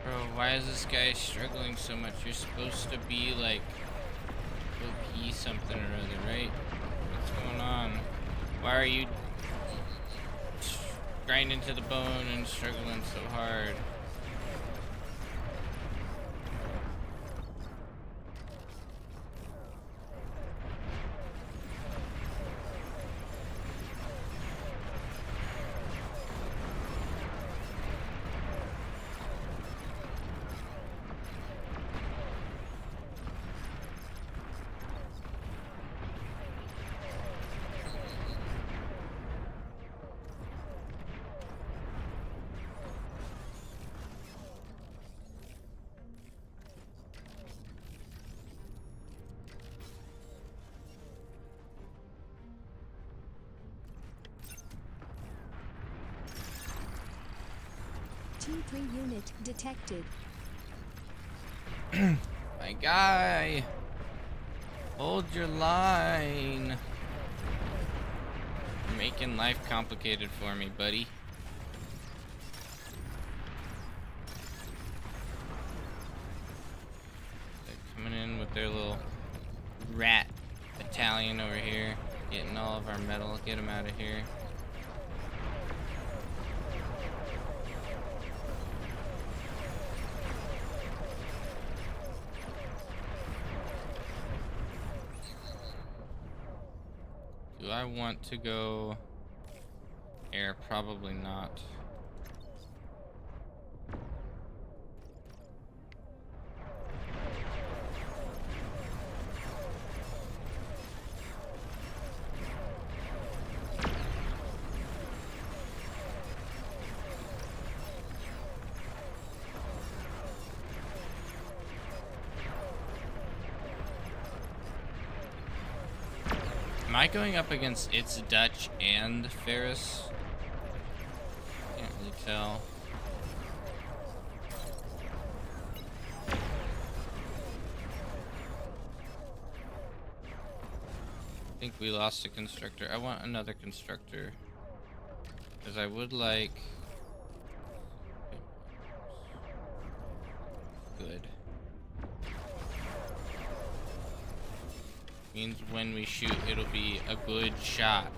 Bro, why is this guy struggling so much? You're supposed to be like OP something or other, right? What's going on? Why are you grinding to the bone and struggling so hard? T3 unit detected. My guy, hold your line. You're making life complicated for me, buddy. They're coming in with their little rat battalion over here, getting all of our metal. Get them out of here. Do I want to go air? Probably not. Am I going up against It's Dutch and Ferris? Can't really tell. I think we lost a constructor. I want another constructor. Because I would like... Good. Means when we shoot, it'll be a good shot.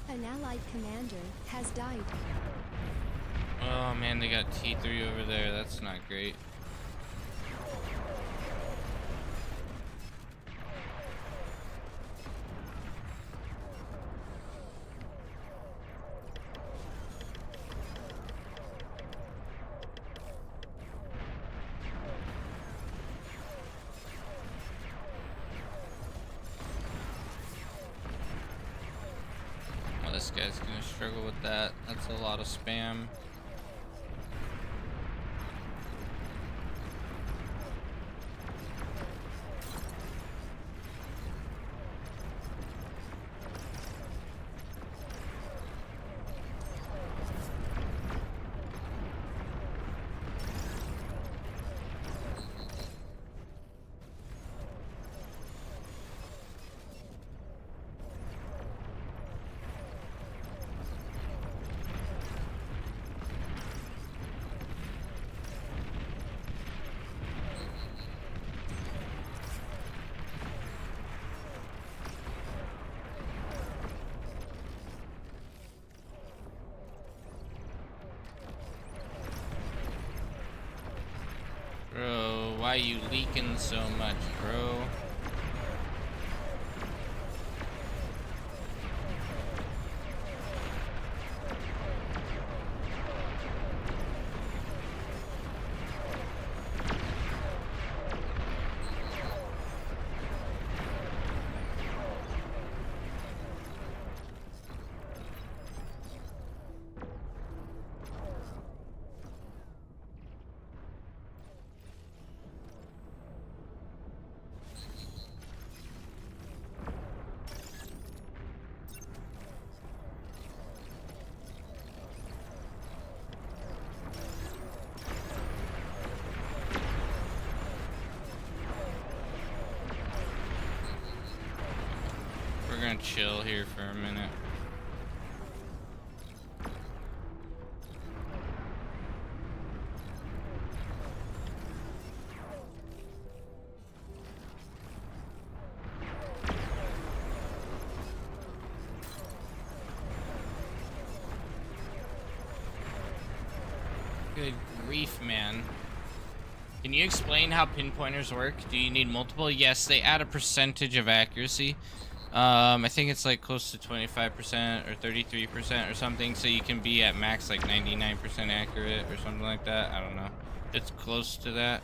An allied commander has died. Oh man, they got T3 over there. That's not great. This guy's gonna struggle with that. That's a lot of spam. Bro, why you leaking so much, bro? We're gonna chill here for a minute. grief, man. Can you explain how pinpointers work? Do you need multiple? Yes, they add a percentage of accuracy. I think it's like close to 25% or 33% or something, so you can be at max like 99% accurate or something like that. I don't know. It's close to that.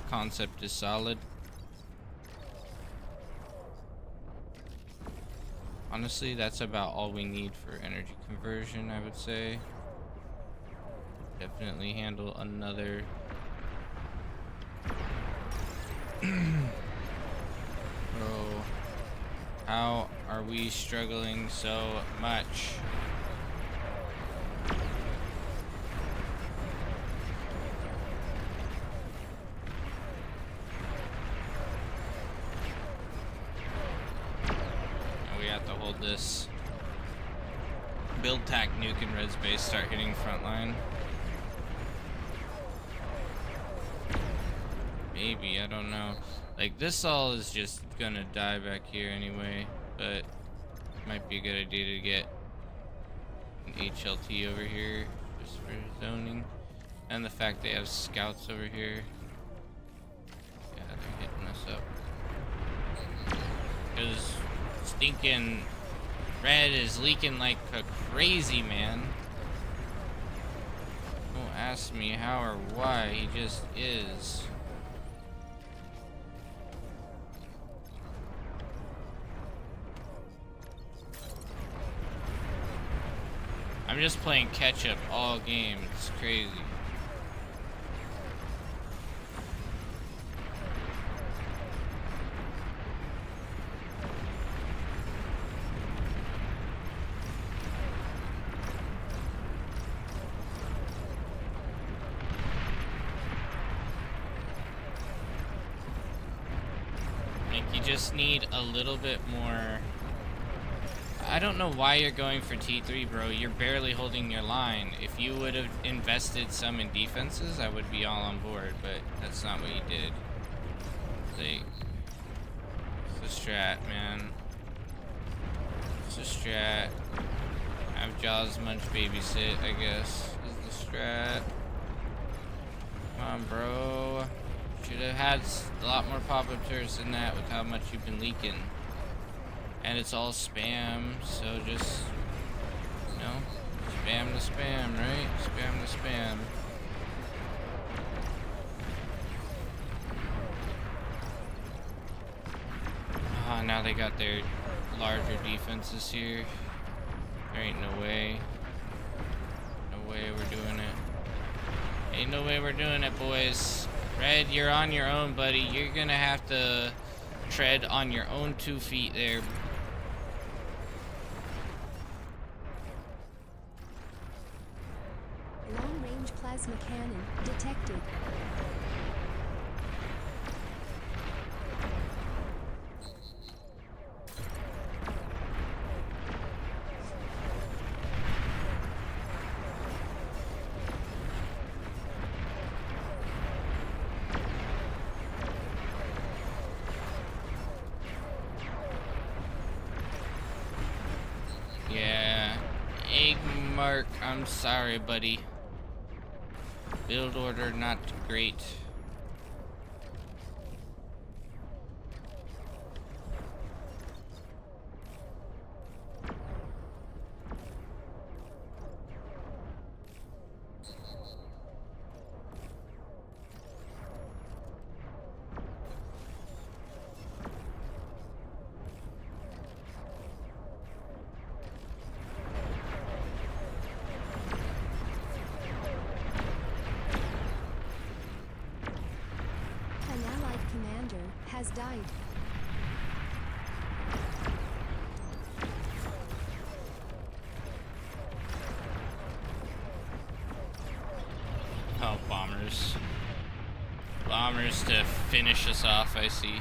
Concept is solid. Honestly, that's about all we need for energy conversion, I would say. Definitely handle another. Bro, how are we struggling so much? And we have to hold this. Build tac nuke and res base, start hitting front line. Maybe, I don't know. Like, this all is just gonna die back here anyway, but might be a good idea to get an HLT over here just for zoning. And the fact they have scouts over here. Yeah, they're hitting us up. Because stinking red is leaking like a crazy man. Don't ask me how or why, he just is. I'm just playing catch up all game. It's crazy. Like, you just need a little bit more. I don't know why you're going for T3, bro. You're barely holding your line. If you would have invested some in defenses, I would be all on board, but that's not what you did. Like, it's a strat, man. It's a strat. Have Jaws Munch babysit, I guess, is the strat. Come on, bro. Should have had a lot more pop-up turrets than that with how much you've been leaking. And it's all spam, so just, you know, spam the spam, right? Spam the spam. Ah, now they got their larger defenses here. There ain't no way. No way we're doing it. Ain't no way we're doing it, boys. Red, you're on your own, buddy. You're gonna have to tread on your own 2 feet there. Long-range plasma cannon detected. Yeah, Egg Mark, I'm sorry, buddy. Build order not great. Has died. Oh, bombers. Bombers to finish us off, I see.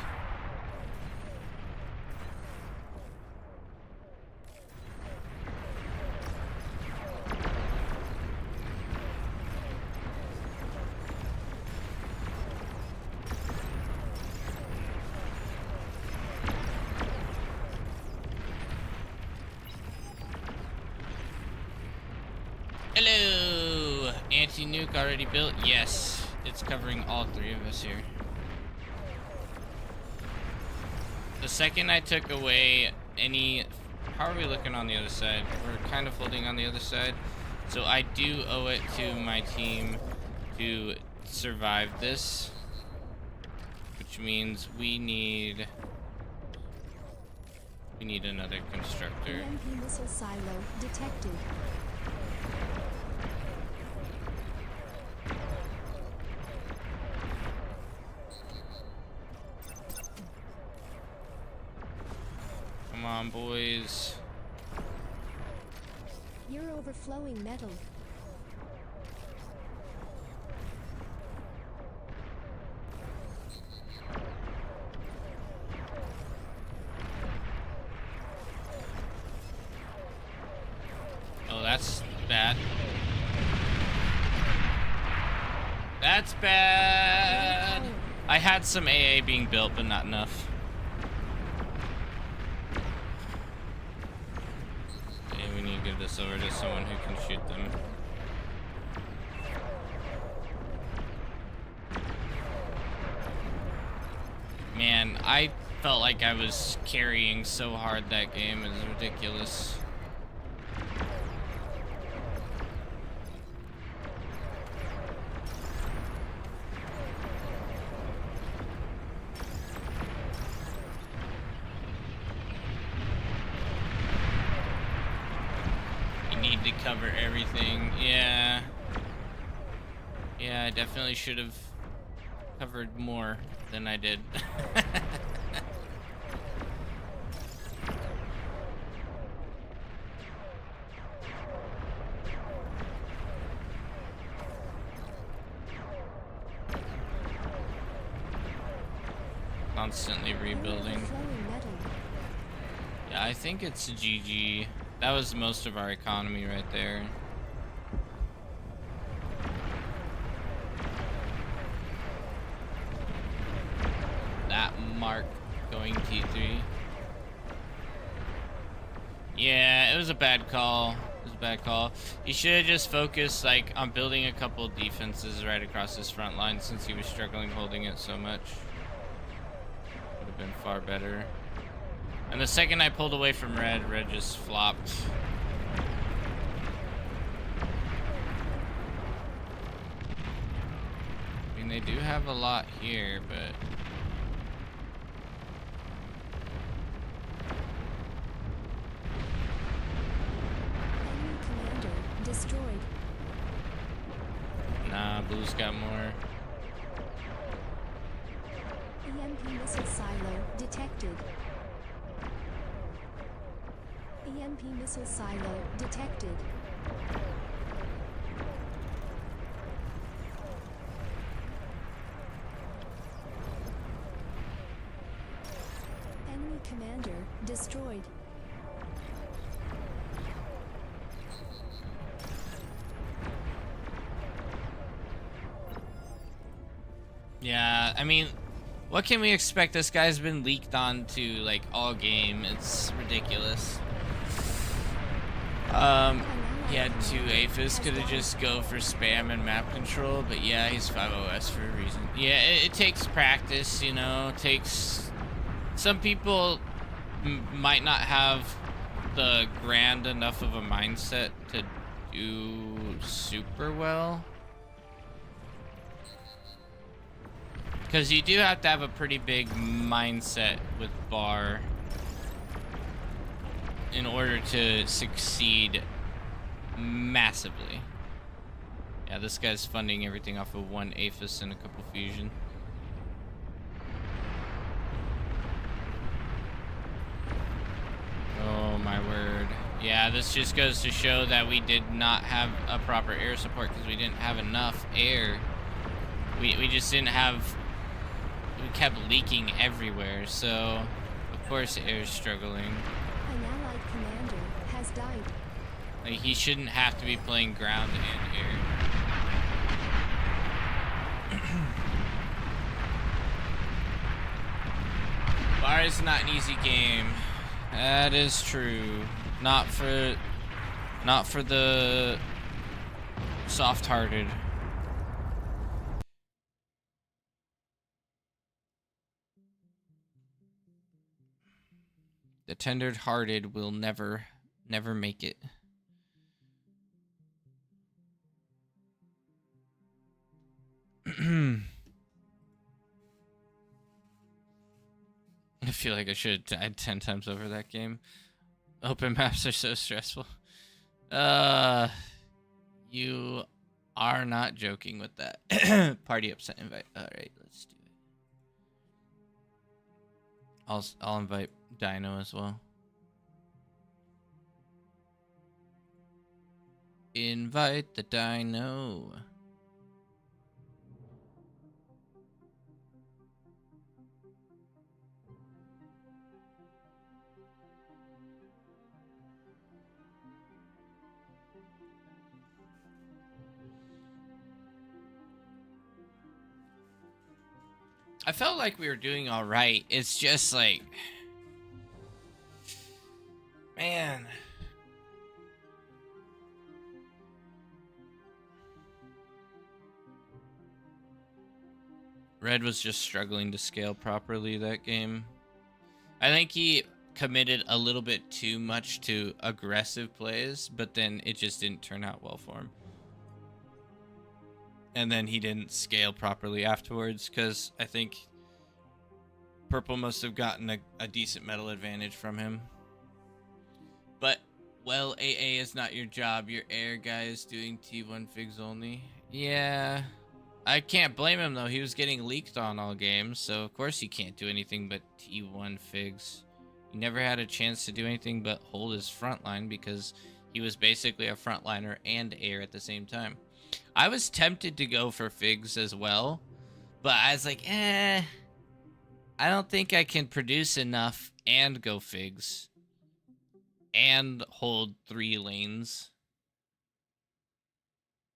Hello, anti-nuke already built? Yes. It's covering all three of us here. The second I took away any... How are we looking on the other side? We're kind of holding on the other side. So I do owe it to my team to survive this. Which means we need another constructor. EMP missile silo detected. Come on, boys. You're overflowing metal. Oh, that's bad. That's bad. I had some AA being built, but not enough. Okay, we need to give this over to someone who can shoot them. Man, I felt like I was carrying so hard that game. It was ridiculous. Need to cover everything. Yeah, I definitely should have covered more than I did. Constantly rebuilding. Yeah, I think it's GG. That was most of our economy right there. That mark going T3. Yeah, it was a bad call. It was a bad call. He should have just focused like on building a couple defenses right across his front line since he was struggling holding it so much. Would have been far better. And the second I pulled away from red just flopped. I mean, they do have a lot here, but... Enemy commander destroyed. Nah, blue's got more. EMP missile silo detected. EMP missile silo detected. Enemy commander destroyed. Yeah, I mean, what can we expect? This guy's been leaked onto like all game. It's ridiculous. He had 2 APHIS, could have just go for spam and map control, but yeah, he's 5OS for a reason. Yeah, it takes practice, you know, it takes... Some people might not have the grand enough of a mindset to do super well. Because you do have to have a pretty big mindset with bar in order to succeed massively. Yeah, this guy's funding everything off of 1 APHIS and a couple fusion. Oh my word. Yeah, this just goes to show that we did not have a proper air support because we didn't have enough air. We just didn't have... We kept leaking everywhere, so of course air is struggling. An allied commander has died. Like, he shouldn't have to be playing ground and air. Bar is not an easy game. That is true. Not for the soft-hearted. The tender-hearted will never make it. I feel like I should have died 10 times over that game. Open maps are so stressful. You are not joking with that. Party upset invite. Alright, let's do it. I'll invite Dino as well. Invite the Dino. I felt like we were doing all right. It's just like, man. Red was just struggling to scale properly that game. I think he committed a little bit too much to aggressive plays, but then it just didn't turn out well for him. And then he didn't scale properly afterwards, because I think Purple must have gotten a decent metal advantage from him. But, well, AA is not your job. Your air guy is doing T1 figs only. Yeah, I can't blame him, though. He was getting leaked on all games, so of course he can't do anything but T1 figs. He never had a chance to do anything but hold his front line, because he was basically a frontliner and air at the same time. I was tempted to go for figs as well, but I was like, I don't think I can produce enough and go figs and hold 3 lanes.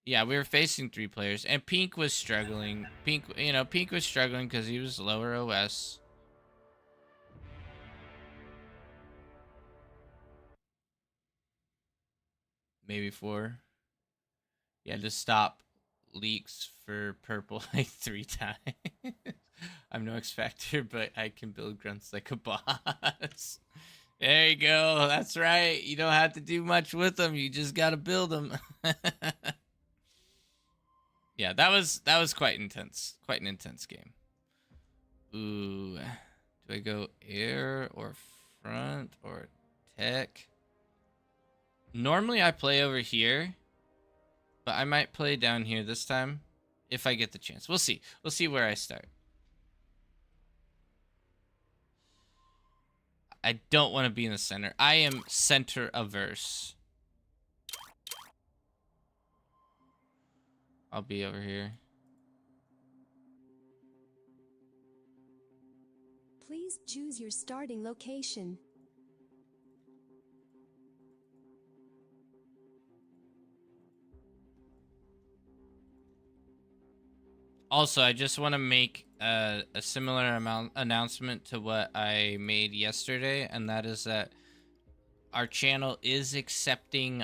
Yeah, we were facing 3 players, and Pink was struggling. Pink was struggling because he was lower OS. Maybe 4. You had to stop leaks for Purple like 3 times. I'm no X Factor, but I can build grunts like a boss. There you go. That's right. You don't have to do much with them. You just gotta build them. Yeah, that was quite intense. Quite an intense game. Ooh, do I go air or front or tech? Normally I play over here, but I might play down here this time if I get the chance. We'll see. We'll see where I start. I don't want to be in the center. I am center averse. I'll be over here. Please choose your starting location. Also, I just want to make a similar announcement to what I made yesterday, and that is that our channel is accepting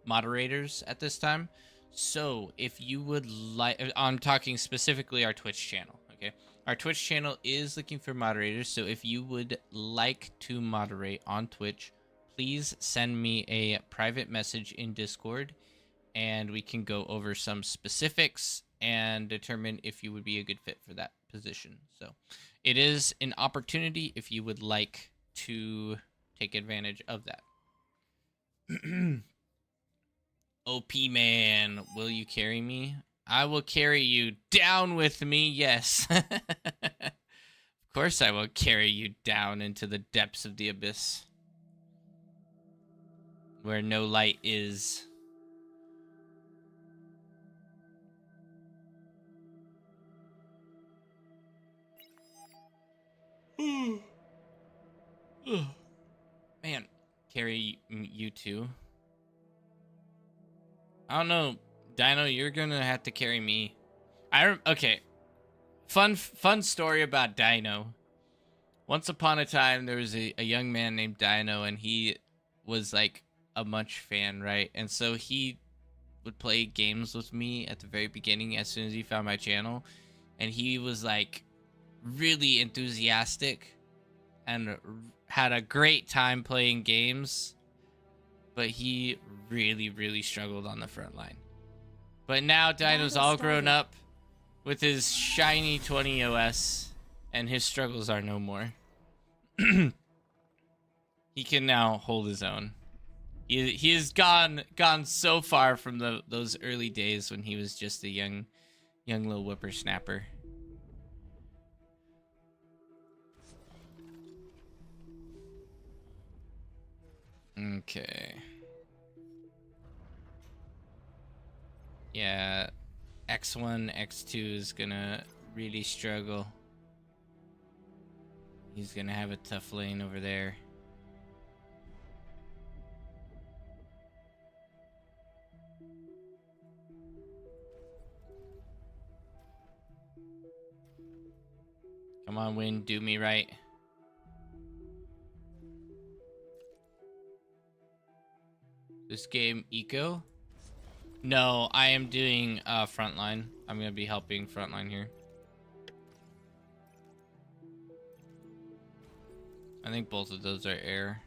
moderators at this time. So if you would like, I'm talking specifically our Twitch channel, okay? Our Twitch channel is looking for moderators, so if you would like to moderate on Twitch, please send me a private message in Discord, and we can go over some specifics and determine if you would be a good fit for that position. So it is an opportunity if you would like to take advantage of that. OP man, will you carry me? I will carry you down with me, yes. Of course I will carry you down into the depths of the abyss, where no light is. Man, carry you too. I don't know, Dino. You're gonna have to carry me. Okay. Fun story about Dino. Once upon a time, there was a young man named Dino, and he was like a Munch fan, right? And so he would play games with me at the very beginning as soon as he found my channel, and he was like really enthusiastic and had a great time playing games, but he really struggled on the front line. But now Dino's all grown up with his shiny 20 OS, and his struggles are no more. He can now hold his own. He has gone so far from those early days when he was just a young little whippersnapper. Okay. Yeah, X1, X2 is gonna really struggle. He's gonna have a tough lane over there. Come on, Win, do me right. This game eco? No, I am doing frontline. I'm gonna be helping frontline here. I think both of those are air.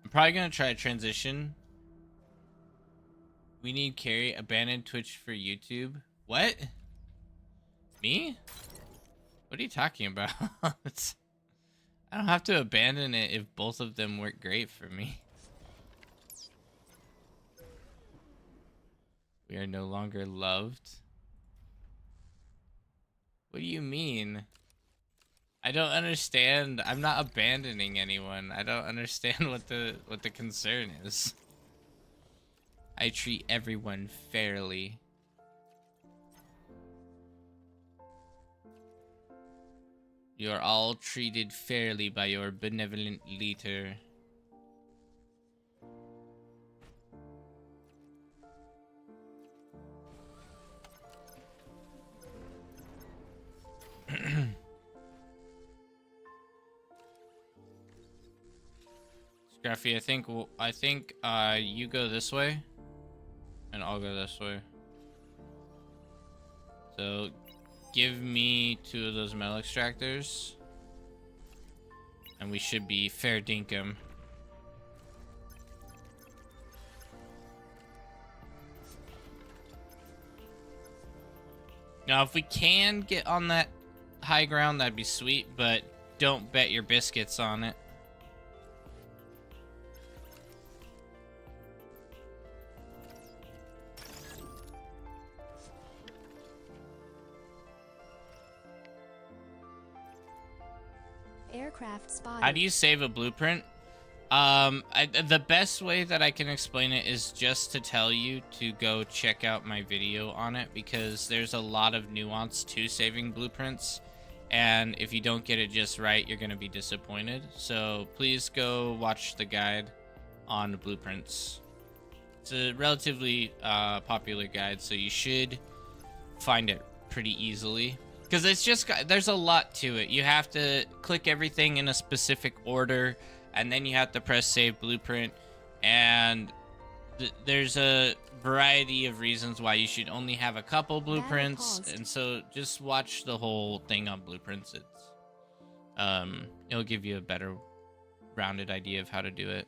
I'm probably gonna try a transition. We need carry. Abandon Twitch for YouTube. What? Me? What are you talking about? I don't have to abandon it if both of them work great for me. We are no longer loved. What do you mean? I don't understand. I'm not abandoning anyone. I don't understand what the concern is. I treat everyone fairly. You are all treated fairly by your benevolent leader. Scruffy, I think you go this way and I'll go this way. So give me 2 of those metal extractors and we should be fair dinkum. Now if we can get on that high ground, that'd be sweet, but don't bet your biscuits on it. Aircraft spotted. How do you save a blueprint? The best way that I can explain it is just to tell you to go check out my video on it, because there's a lot of nuance to saving blueprints, and if you don't get it just right, you're going to be disappointed. So please go watch the guide on blueprints. It's a relatively popular guide, so you should find it pretty easily. Because it's just, there's a lot to it. You have to click everything in a specific order, and then you have to press save blueprint. And there's a variety of reasons why you should only have a couple blueprints. And so just watch the whole thing on blueprints. It'll give you a better rounded idea of how to do it.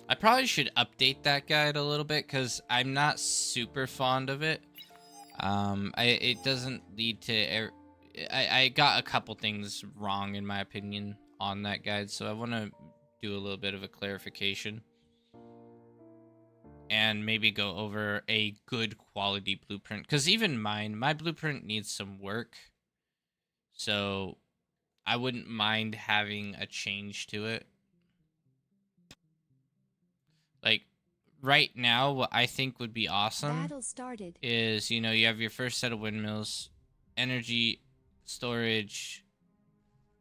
I probably should update that guide a little bit because I'm not super fond of it. It doesn't lead to... I got a couple things wrong, in my opinion, on that guide, so I want to do a little bit of a clarification. And maybe go over a good quality blueprint. Because even my blueprint needs some work. So I wouldn't mind having a change to it. Like, right now, what I think would be awesome is, you know, you have your first set of windmills, energy storage.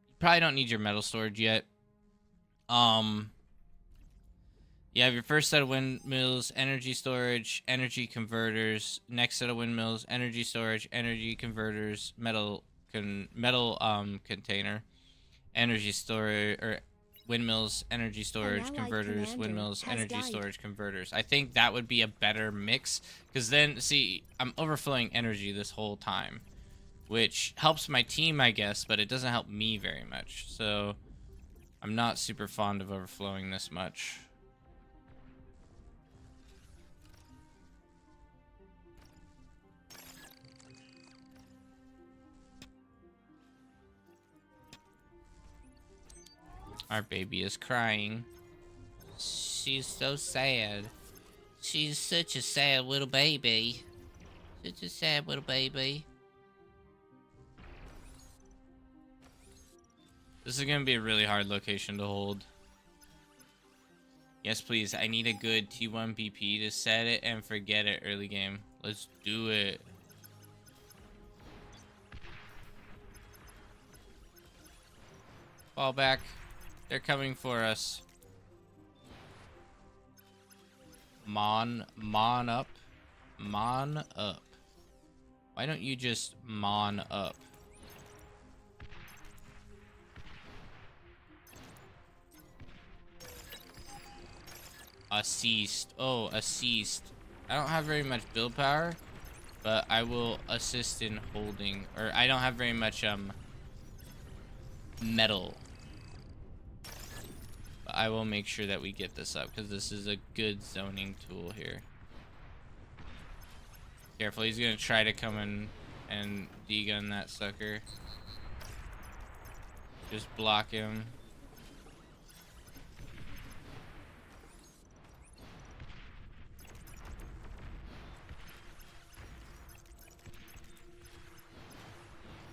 You probably don't need your metal storage yet. You You have your first set of windmills, energy storage, energy converters. Next set of windmills, energy storage, energy converters, metal container, energy storage or windmills, energy storage, Allied converters, commander windmills, has energy died. storage, converters. I think that would be a better mix, because then, see, I'm overflowing energy this whole time, which helps my team, I guess, but it doesn't help me very much. So I'm not super fond of overflowing this much. Our baby is crying. She's so sad. She's such a sad little baby. Such a sad little baby. This is gonna be a really hard location to hold. Yes, please. I need a good T1 BP to set it and forget it early game. Let's do it. Fall back. They're coming for us. Mon up. Mon up. Why don't you just mon up? Assist. Oh, assist. I don't have very much build power, but I will assist in holding. Or I don't have very much metal. But I will make sure that we get this up, because this is a good zoning tool here. Careful, he's gonna try to come in and degun that sucker. Just block him.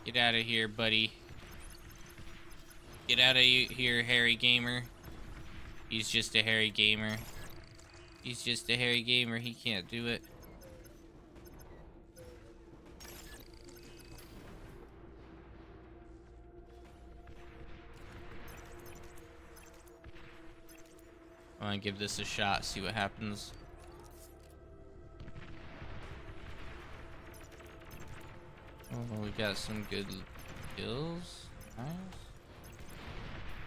Get out of here, buddy. Get out of here, hairy gamer. He's just a hairy gamer. He's just a hairy gamer. He can't do it. I'm gonna give this a shot, see what happens. Oh, we got some good kills. Nice.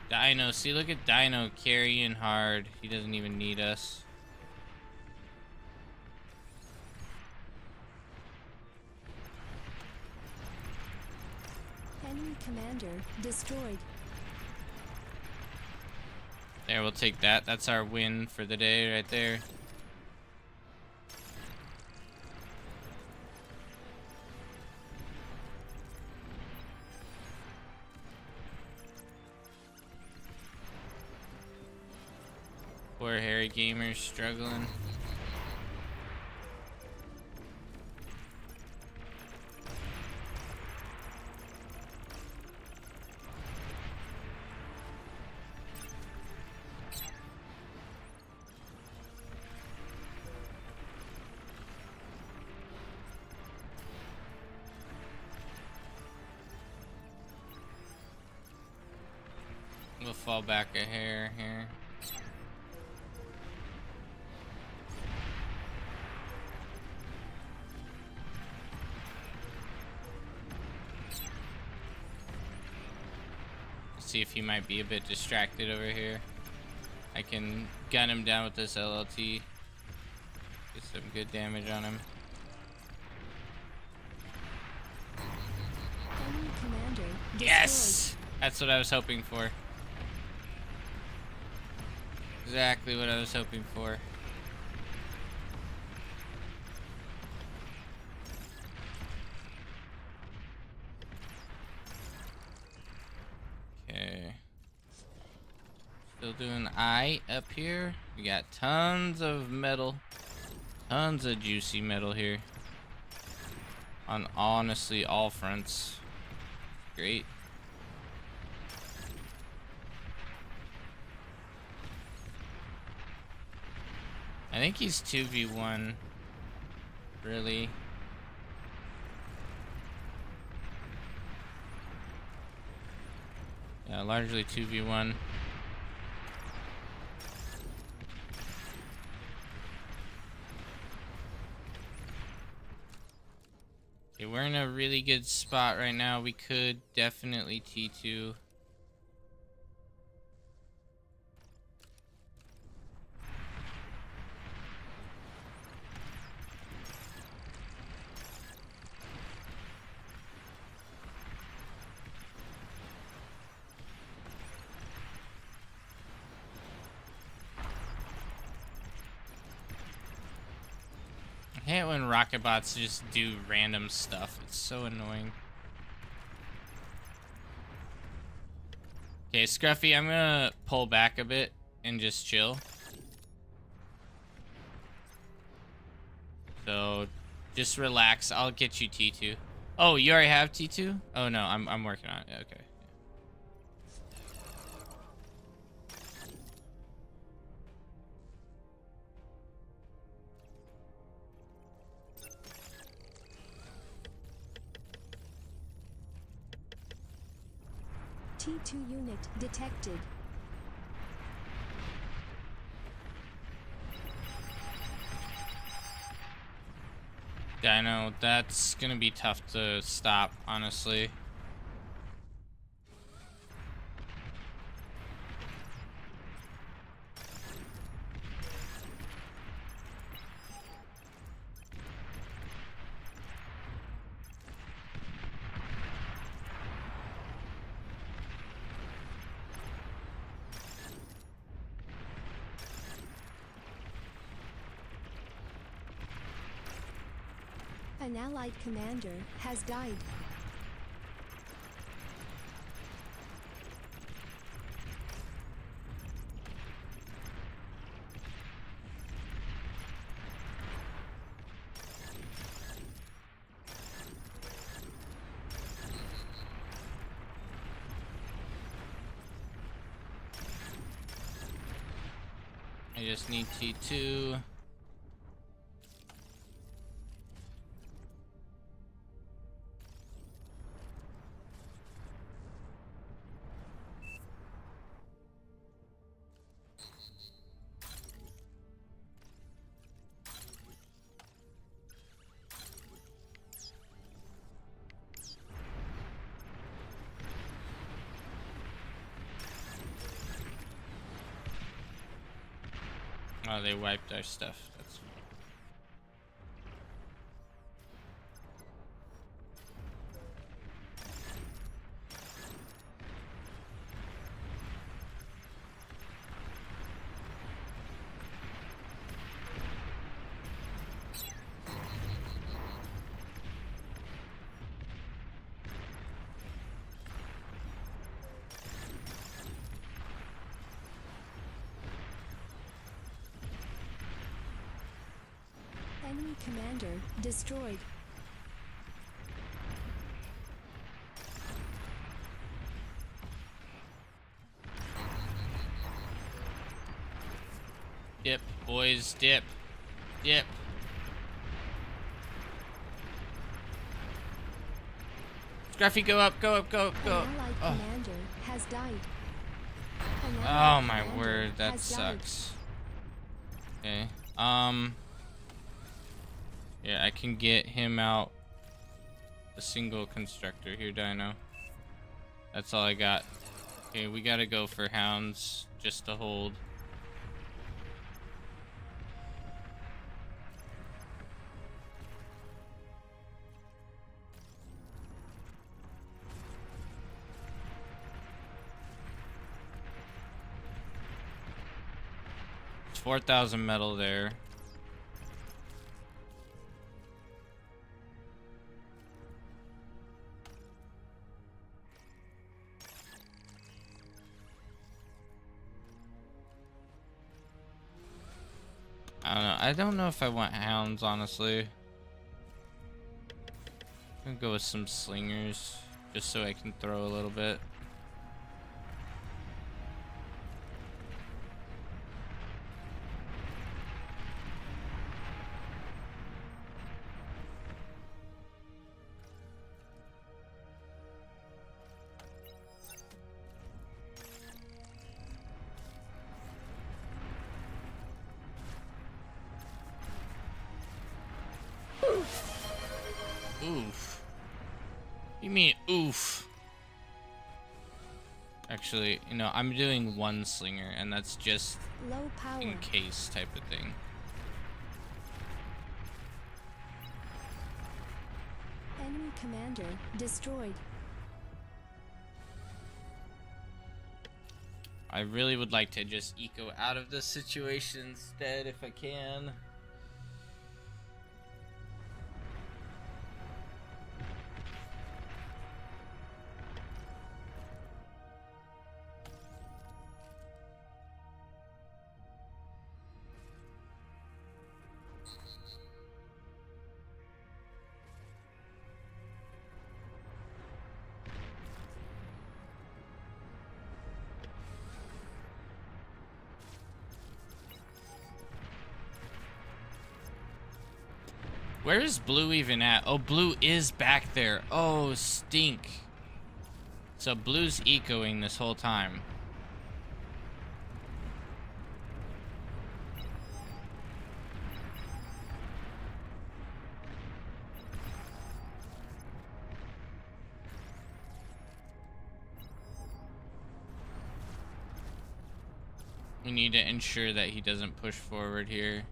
Dino, see, look at Dino carrying hard. He doesn't even need us. Enemy commander destroyed. There, we'll take that. That's our win for the day right there. Poor hairy gamers struggling. We'll fall back a hair here. See if he might be a bit distracted over here. I can gun him down with this LLT. Get some good damage on him. Enemy commander destroyed. Yes! That's what I was hoping for. Exactly what I was hoping for. Okay. Still doing eye up here. We got tons of metal. Tons of juicy metal here. On honestly all fronts. Great. I think he's 2v1. Really. Yeah, largely 2v1. Okay, we're in a really good spot right now. We could definitely T2. I hate when rocket bots just do random stuff. It's so annoying. Okay, Scruffy, I'm gonna pull back a bit and just chill. So, just relax. I'll get you T2. Oh, you already have T2? Oh no, I'm working on it. Okay. T2 unit detected. Yeah, I know. That's gonna be tough to stop, honestly. An allied commander has died. I just need T2. Oh, they wiped our stuff. That's Enemy commander destroyed. dip, boys, dip. Dip. Scruffy, go up, go up, go up, go up. An allied Oh. commander has died. An Oh allied my commander word, that has died. sucks. Okay. Yeah, I can get him out a single constructor here, Dino. That's all I got. Okay, we gotta go for hounds just to hold. It's 4,000 metal there. I don't know. I don't know if I want hounds, honestly. I'm gonna go with some slingers just so I can throw a little bit. Oof. You mean oof? Actually, you know, I'm doing one slinger, and that's just Low power. in case type of thing. Enemy commander destroyed. I really would like to just eco out of this situation instead if I can. Where is blue even at? Oh, blue is back there. Oh, stink. So blue's ecoing this whole time. We need to ensure that he doesn't push forward here.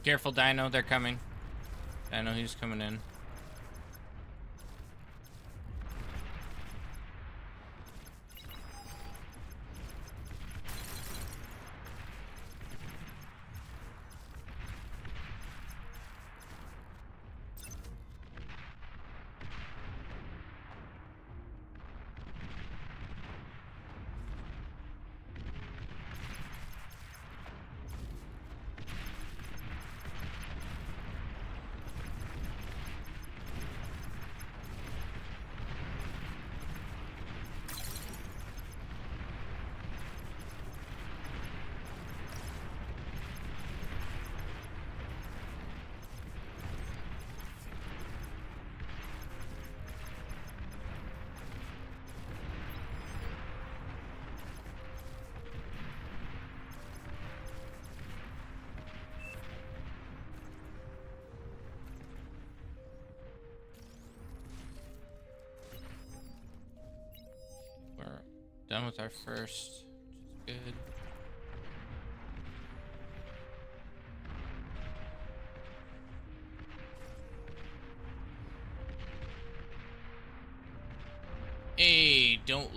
Careful, Dino, they're coming. Dino, he's coming in. We're done with our first, which is good. Hey, don't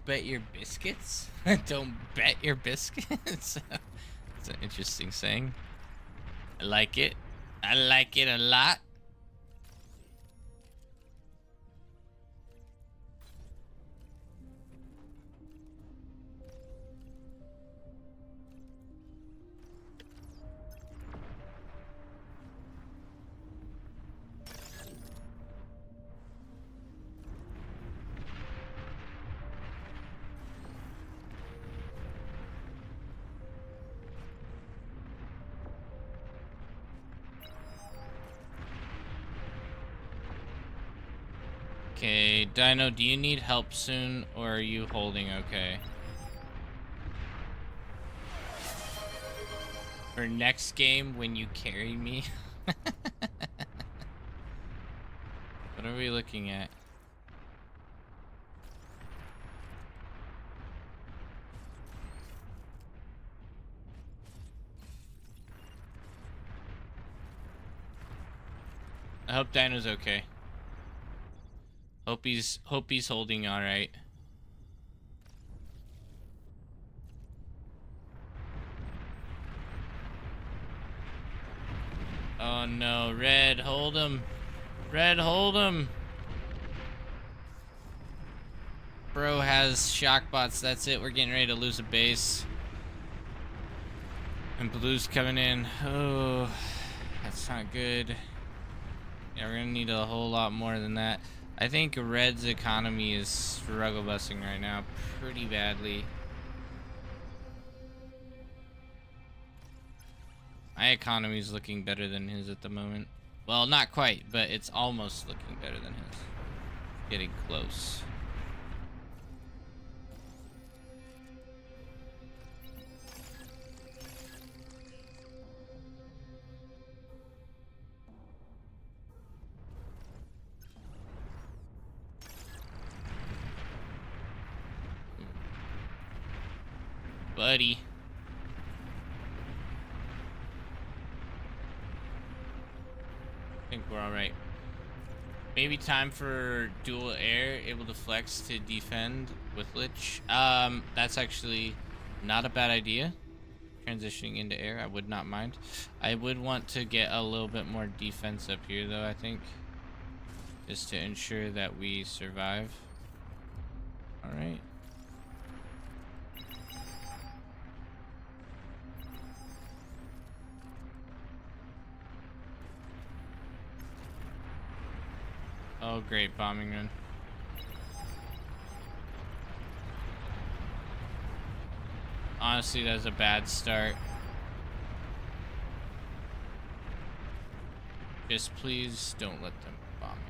bet your biscuits? Don't bet your biscuits? That's an interesting saying. I like it. I like it a lot. Okay, Dino, do you need help soon, or are you holding okay? For next game, when you carry me? What are we looking at? I hope Dino's okay. Hope he's holding all right. Oh no, Red, hold him. Red, hold him. Bro has shock bots. That's it. We're getting ready to lose a base. And Blue's coming in. Oh, that's not good. Yeah, we're gonna need a whole lot more than that. I think Red's economy is struggle busing right now pretty badly. My economy is looking better than his at the moment. Well, not quite, but it's almost looking better than his. Getting close. Buddy. I think we're all right. Maybe time for dual air, able to flex to defend with Lich. That's actually not a bad idea. Transitioning into air, I would not mind. I would want to get a little bit more defense up here though, I think. Just to ensure that we survive. All right. Oh, great bombing run. Honestly, that was a bad start. Just please don't let them bomb me.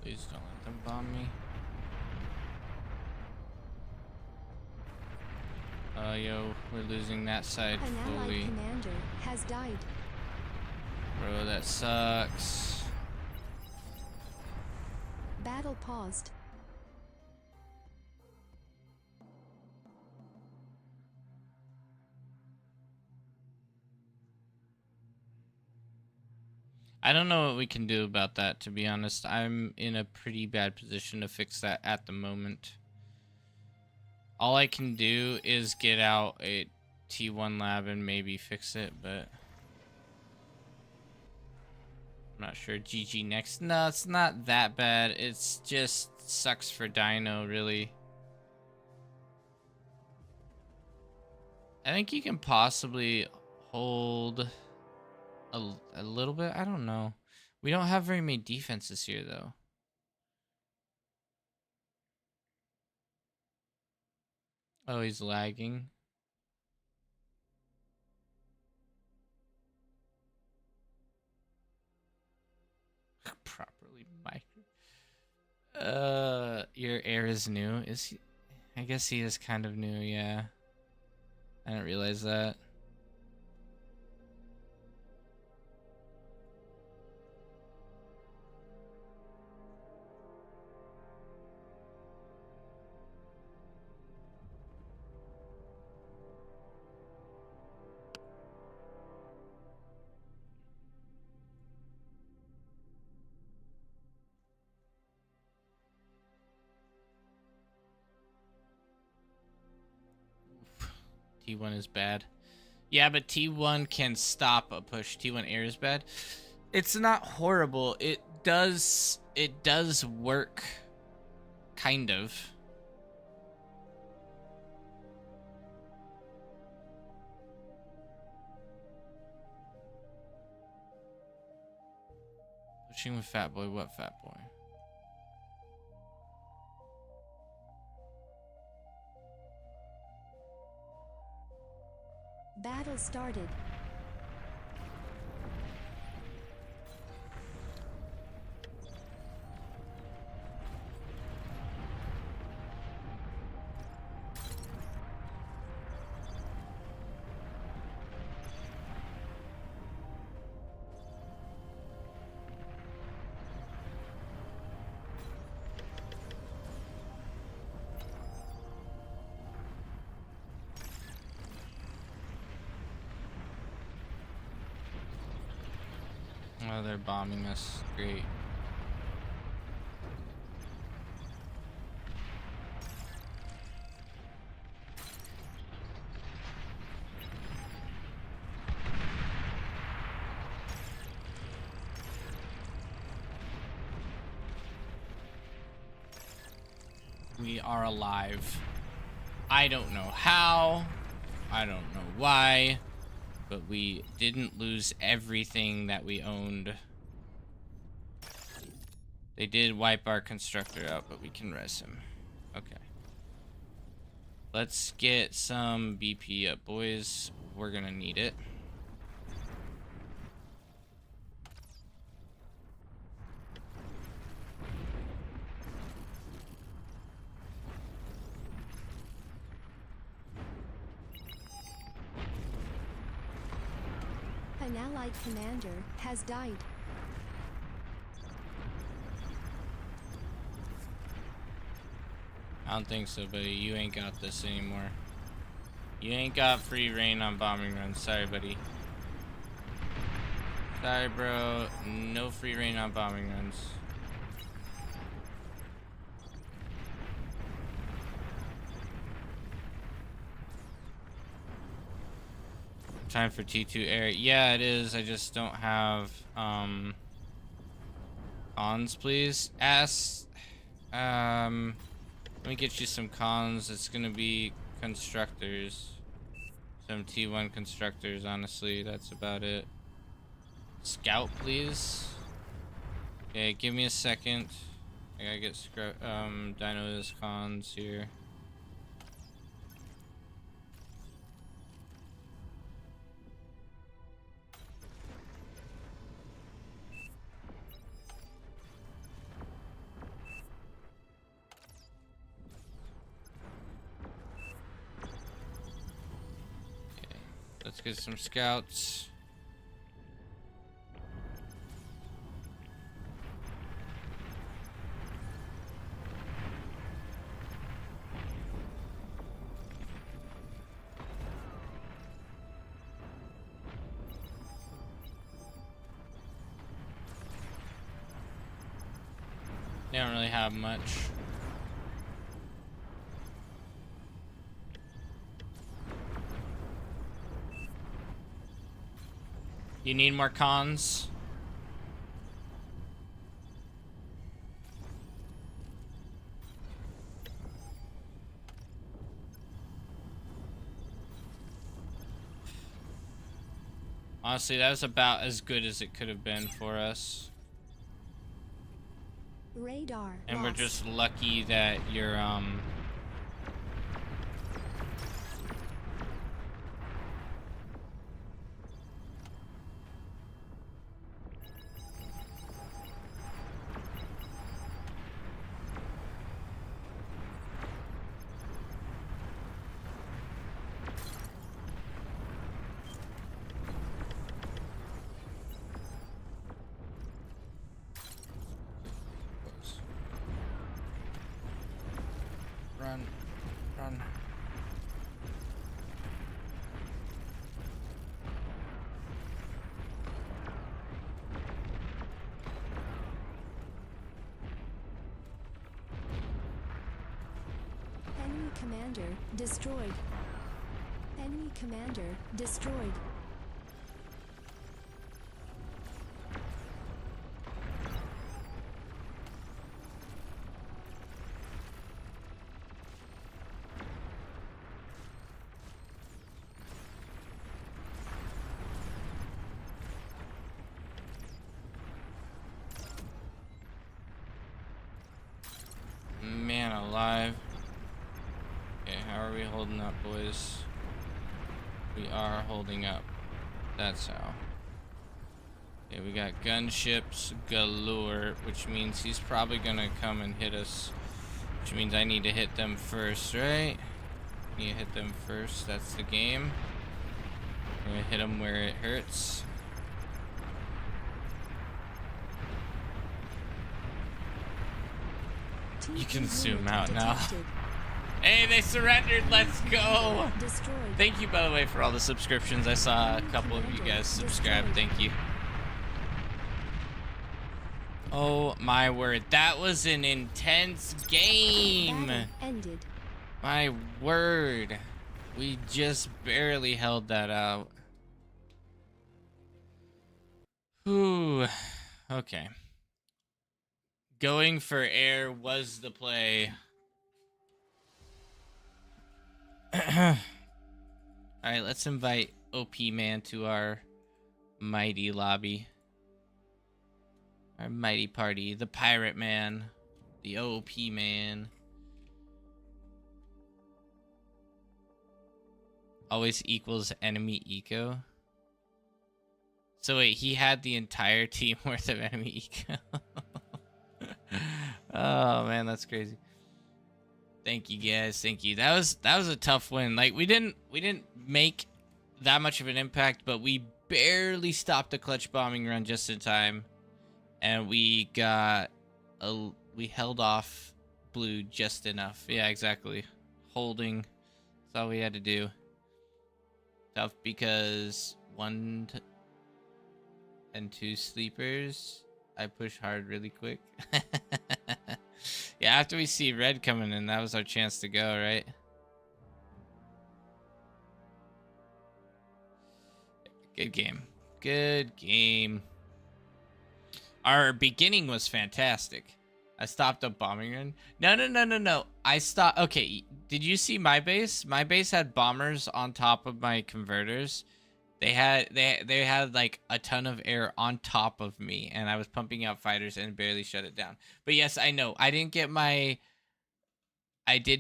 Please don't let them bomb me. Yo, we're losing that side An allied fully. commander has died. Bro, that sucks. Battle paused. I don't know what we can do about that, to be honest. I'm in a pretty bad position to fix that at the moment. All I can do is get out a T1 lab and maybe fix it, but I'm not sure. GG next. No, it's not that bad. It's just sucks for Dino, really. I think you can possibly hold a little bit. I don't know. We don't have very many defenses here, though. Oh, he's lagging. Properly micro. Your air is new. Is he? I guess he is kind of new, yeah. I didn't realize that. T1 is bad. Yeah, but T1 can stop a push. T1 air is bad. It's not horrible. It does work. Kind of. Pushing with Fat Boy. What Fat Boy? Battle started. Oh, they're bombing us. Great. We are alive. I don't know how. I don't know why. But we didn't lose everything that we owned. They did wipe our constructor out, but we can res him. Okay. Let's get some BP up, boys. We're gonna need it. An allied commander has died. I don't think so, buddy. You ain't got this anymore. You ain't got free reign on bombing runs. Sorry, buddy. Sorry, bro. No free reign on bombing runs. Time for T2 air. Yeah, it is. I just don't have cons, please. Let me get you some cons. It's gonna be constructors. Some T1 constructors, honestly. That's about it. Scout, please. Okay, give me a second. I gotta get Dino's cons here. Let's get some scouts. They don't really have much. You need more cons? Honestly, that was about as good as it could have been for us. Radar And lost. we're just lucky that you're Run. Enemy commander destroyed. Enemy commander destroyed. Man alive. Okay, how are we holding up, boys? We are holding up. That's how. Okay, we got gunships galore, which means he's probably gonna come and hit us. Which means I need to hit them first, right? Need to hit them first. That's the game. I'm gonna hit them where it hurts. You can zoom out now. Hey, they surrendered. Let's go. Destroyed. Thank you, by the way, for all the subscriptions. I saw a couple of you guys subscribe. Thank you. Oh, my word. That was an intense game. Battle ended. My word. We just barely held that out. Whew. Okay. Going for air was the play. Alright, let's invite OP Man to our mighty lobby. Our mighty party. The Pirate Man. The OP Man. Always equals enemy eco. So wait, he had the entire team worth of enemy eco. Oh man, that's crazy. Thank you guys, thank you. That was a tough win. Like we didn't make that much of an impact, but we barely stopped the clutch bombing run just in time, and we held off blue just enough. Yeah, exactly. Holding. That's all we had to do. Tough because 1 and 2 sleepers. I push hard really quick. Yeah, after we see red coming in, that was our chance to go, right? Good game. Good game. Our beginning was fantastic. I stopped a bombing run. No. I stopped. Okay, did you see my base? My base had bombers on top of my converters. They had like a ton of air on top of me, and I was pumping out fighters and barely shut it down. But yes, I know I did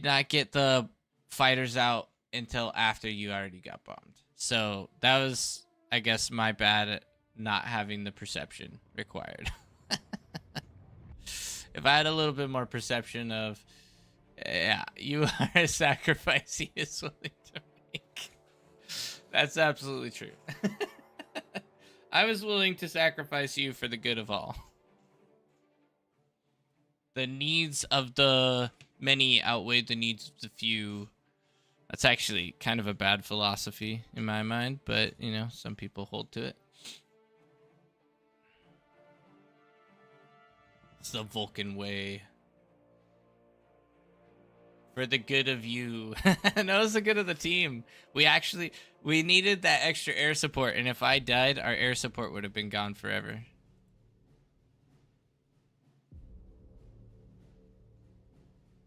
not get the fighters out until after you already got bombed. So that was, I guess, my bad at not having the perception required. If I had a little bit more perception of, yeah, you are a sacrifice he is willing to make. That's absolutely true. I was willing to sacrifice you for the good of all. The needs of the many outweighed the needs of the few. That's actually kind of a bad philosophy in my mind, but, you know, some people hold to it. It's the Vulcan way. For the good of you. No, it's the good of the team. We needed that extra air support, and if I died, our air support would have been gone forever.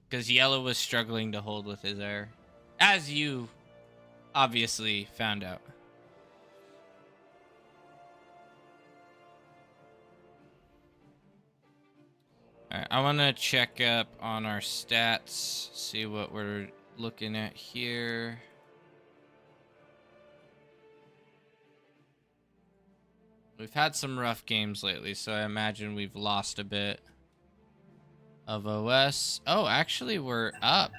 Because Yellow was struggling to hold with his air. As you obviously found out. Alright, I want to check up on our stats, see what we're looking at here. We've had some rough games lately, so I imagine we've lost a bit of OS. Oh, actually, we're up.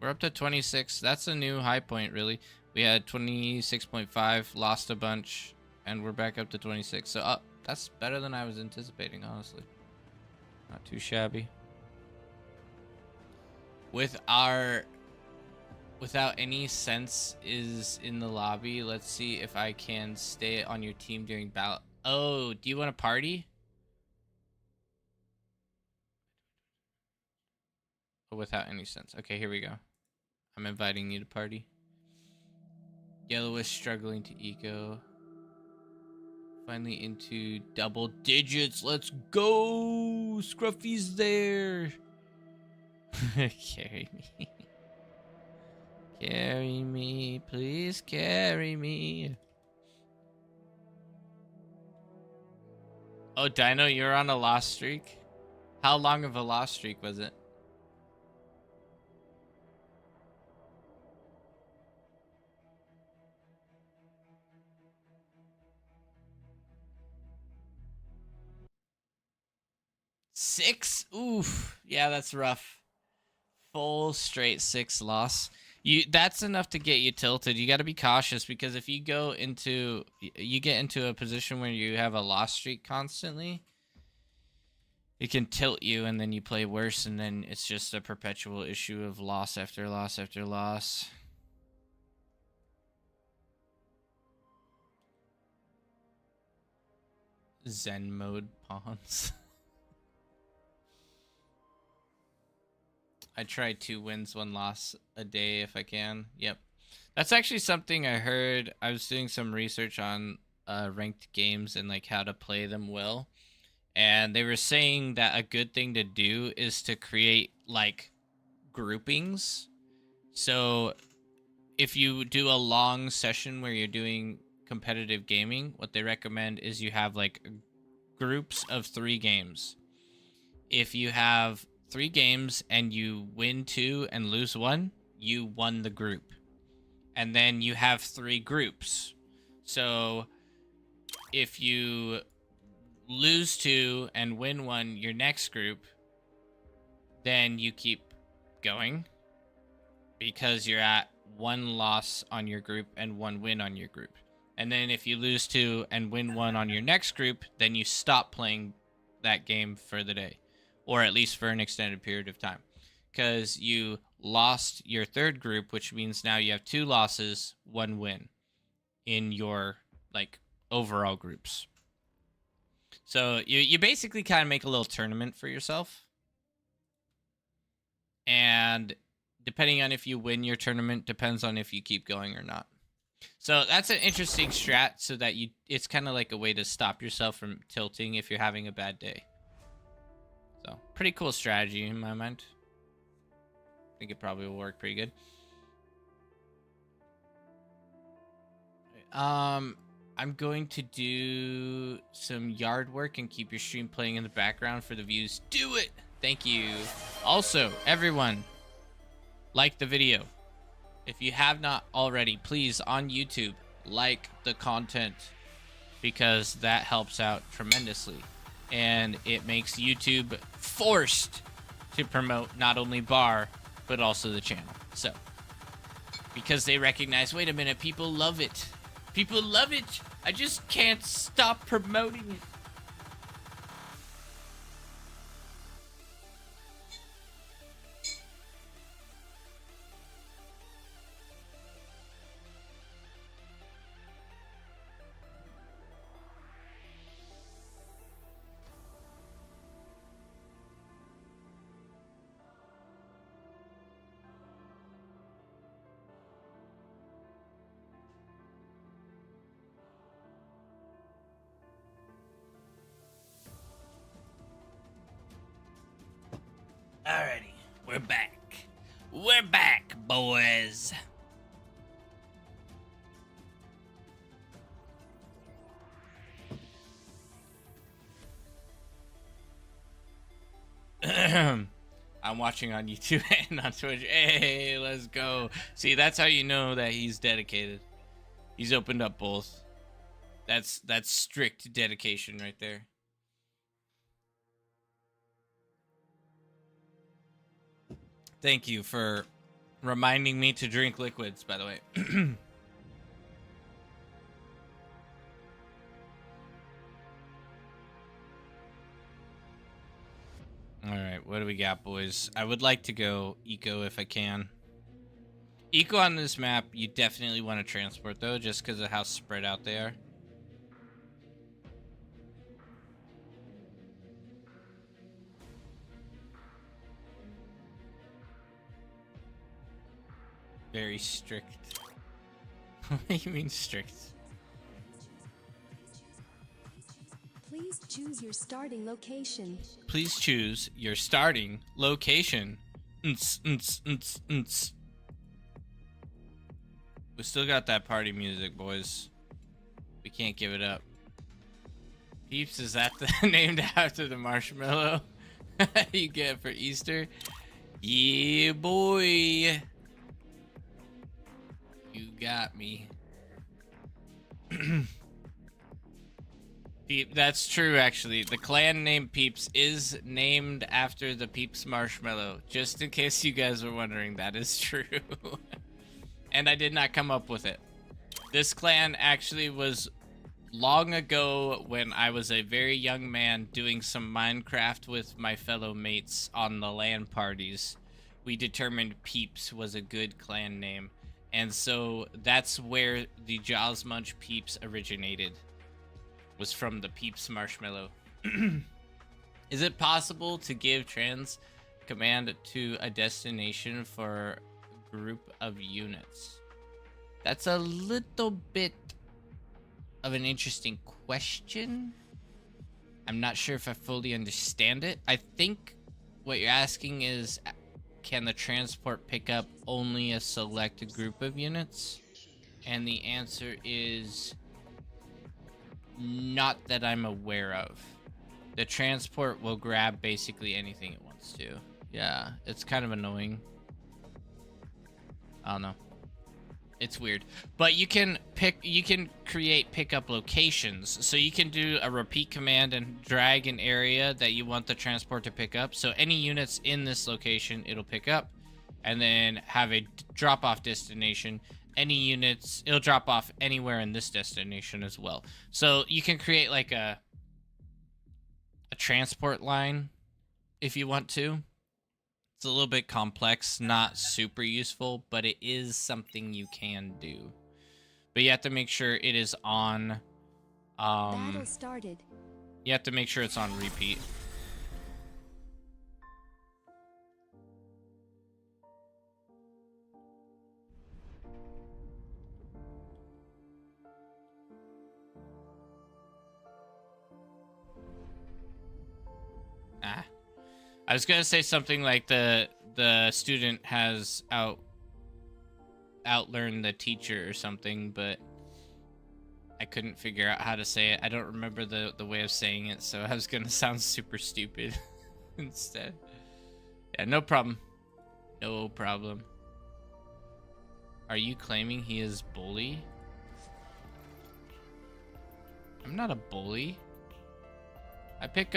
We're up to 26. That's a new high point, really. We had 26.5, lost a bunch, and we're back up to 26. So up. That's better than I was anticipating, honestly. Not too shabby. Without any sense is in the lobby, let's see if I can stay on your team during battle. Oh, do you want to party? Oh, without any sense. Okay, here we go. I'm inviting you to party. Yellow is struggling to eco. Finally into double digits. Let's go! Scruffy's there. Carry me. Carry me. Please carry me. Oh, Dino, you're on a lost streak? How long of a lost streak was it? Six? Oof. Yeah, that's rough. Full straight 6 loss. That's enough to get you tilted. You got to be cautious, because if you get into a position where you have a loss streak constantly, it can tilt you, and then you play worse, and then it's just a perpetual issue of loss after loss after loss. Zen mode pawns. I try 2 wins, 1 loss a day if I can. Yep. That's actually something I heard. I was doing some research on ranked games and like how to play them well. And they were saying that a good thing to do is to create like groupings. So if you do a long session where you're doing competitive gaming, what they recommend is you have like groups of 3 games. If you have 3 games and you win 2 and lose 1, you won the group. And then you have 3 groups. So if you lose 2 and win 1, your next group, then you keep going because you're at 1 loss on your group and 1 win on your group. And then if you lose 2 and win 1 on your next group, then you stop playing that game for the day, or at least for an extended period of time, because you lost your 3rd group, which means now you have 2 losses, 1 win in your like overall groups. So you basically kind of make a little tournament for yourself, and depending on if you win your tournament depends on if you keep going or not. So that's an interesting strat, so that it's kind of like a way to stop yourself from tilting if you're having a bad day. So pretty cool strategy in my mind. I think it probably will work pretty good. I'm going to do some yard work and keep your stream playing in the background for the views. Do it! Thank you. Also, everyone, like the video. If you have not already, please, on YouTube, like the content, because that helps out tremendously. And it makes YouTube forced to promote not only Bar, but also the channel. So, because they recognize, wait a minute, people love it. People love it. I just can't stop promoting it. Alrighty, we're back. We're back, boys. I'm watching on YouTube and on Twitch. Hey, let's go. See, that's how you know that he's dedicated. He's opened up both. That's strict dedication right there. Thank you for reminding me to drink liquids, by the way. Alright, what do we got, boys? I would like to go eco if I can. Eco on this map, you definitely want to transport, though, just because of how spread out they are. Very strict. What do you mean strict? Please choose your starting location. Please choose your starting location. We still got that party music, boys. We can't give it up. Peeps, is that named after the marshmallow you get for Easter? Yeah, boy. You got me. Peep, that's true, actually. The clan name Peeps is named after the Peeps marshmallow. Just in case you guys were wondering, that is true. And I did not come up with it. This clan actually was long ago when I was a very young man doing some Minecraft with my fellow mates on the LAN parties. We determined Peeps was a good clan name. And so that's where the Jaws Munch Peeps originated. Was from the Peeps marshmallow. Is it possible to give trans command to a destination for a group of units? That's a little bit of an interesting question. I'm not sure if I fully understand it. I think what you're asking is can the transport pick up only a select group of units? And the answer is not that I'm aware of. The transport will grab basically anything it wants to. Yeah, it's kind of annoying. I don't know. It's weird. But you can create pickup locations. So you can do a repeat command and drag an area that you want the transport to pick up. So any units in this location, it'll pick up. And then have a drop-off destination. Any units, it'll drop off anywhere in this destination as well. So you can create like a transport line if you want to. It's a little bit complex, not super useful, but it is something you can do. But you have to make sure it is on Battle started. you have to make sure it's on repeat. I was gonna say something like the student has outlearned the teacher or something, but I couldn't figure out how to say it. I don't remember the way of saying it, so I was gonna sound super stupid instead. Yeah, no problem. No problem. Are you claiming he is bully? I'm not a bully. I pick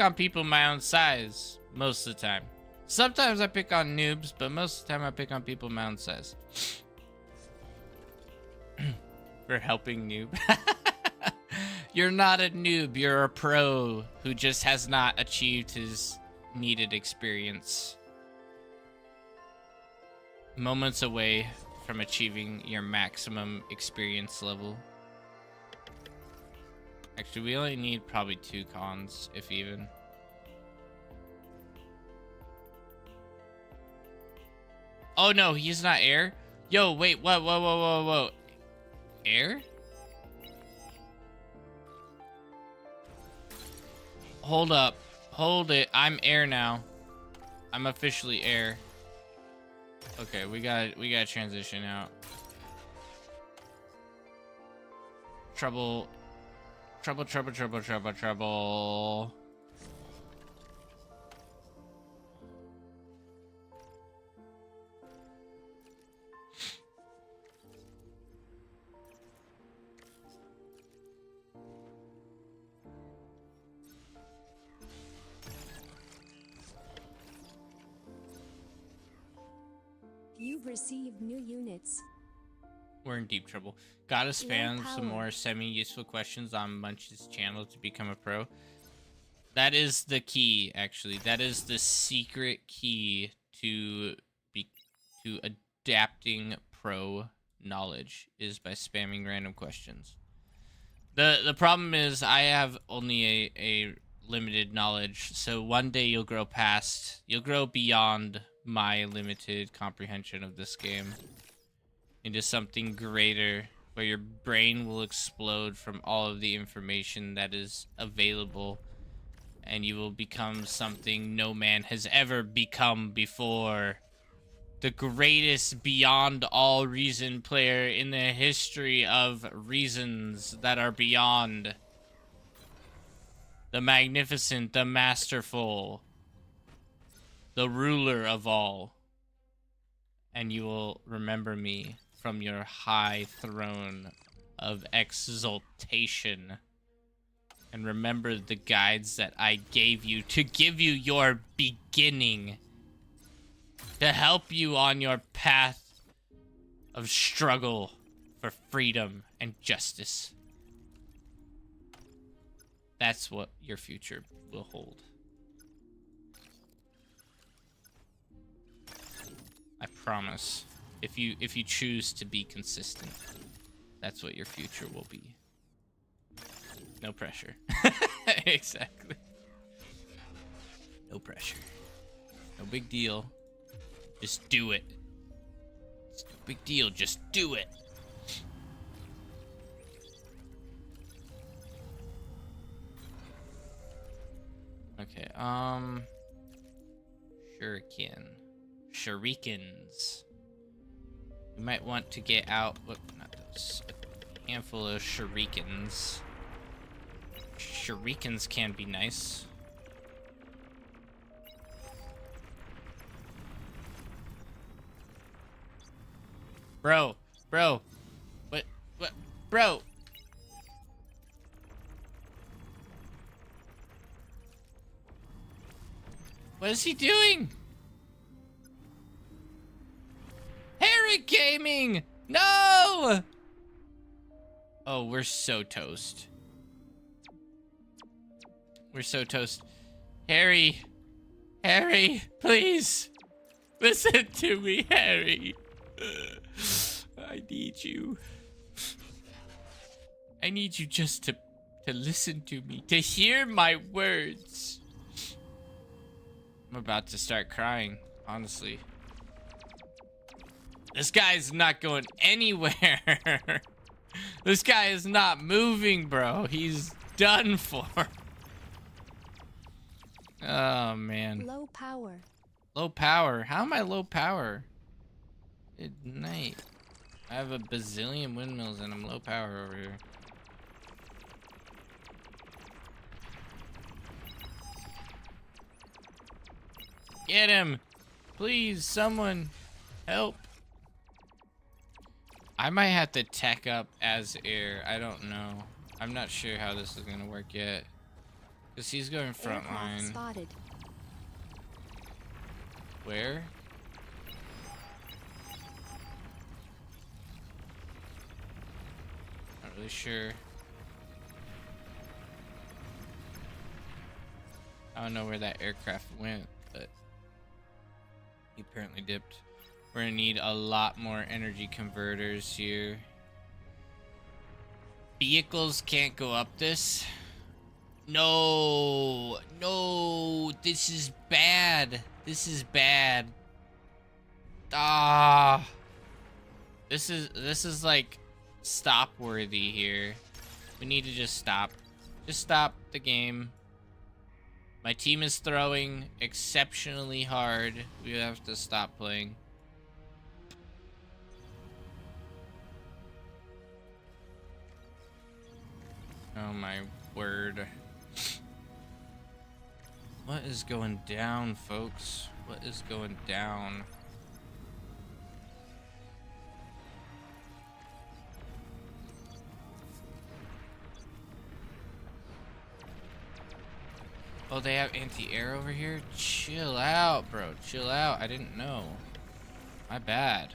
on people my own size most of the time. Sometimes I pick on noobs, but most of the time I pick on people my own size. For helping noob. You're not a noob, you're a pro who just has not achieved his needed experience. Moments away from achieving your maximum experience level. Actually, we only need probably 2 cons, if even. Oh no, he's not air? Yo, wait, whoa. Air? Hold up. Hold it. I'm air now. I'm officially air. Okay, we gotta transition out. Trouble. You've received new units. We're in deep trouble. Gotta spam power. some more semi-useful questions on Munch's channel to become a pro. That is the key, actually. That is the secret key to adapting pro knowledge, is by spamming random questions. The problem is I have only a limited knowledge, so one day you'll grow beyond my limited comprehension of this game into something greater, where your brain will explode from all of the information that is available, and you will become something no man has ever become before. The greatest beyond all reason player in the history of reasons that are beyond. The magnificent, the masterful, the ruler of all. And you will remember me from your high throne of exaltation. And remember the guides that I gave you to give you your beginning. To help you on your path of struggle for freedom and justice. That's what your future will hold. I promise. If you choose to be consistent, that's what your future will be. No pressure. Exactly. No pressure. No big deal. Just do it. It's no big deal. Just do it. Okay, shuriken. shurikens. You might want to get out, what, not those, a handful of shurikens. Shurikens can be nice. Bro, what, bro? What is he doing? Harry Gaming! No! Oh, we're so toast. We're so toast. Harry, please. Listen to me, Harry. I need you. I need you just to listen to me, to hear my words. I'm about to start crying, honestly. This guy's not going anywhere. This guy is not moving, bro. He's done for. Oh, man. Low power. Low power? How am I low power? Good night. I have a bazillion windmills and I'm low power over here. Get him! Please, someone help. I might have to tech up as air. I don't know. I'm not sure how this is gonna work yet. Because he's going front line. Spotted. Where? Not really sure. I don't know where that aircraft went, but he apparently dipped. We're gonna need a lot more energy converters here. Vehicles can't go up this. No, this is bad. This is bad. Ah, this is like stop worthy here. We need to just stop. Just stop the game. My team is throwing exceptionally hard. We have to stop playing. Oh my word. What is going down, folks? What is going down? Oh, they have anti-air over here? Chill out, bro. Chill out. I didn't know. My bad.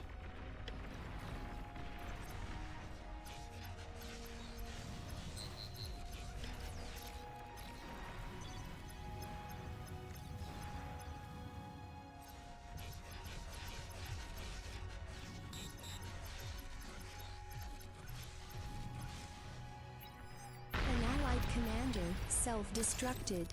An allied commander self-destructed.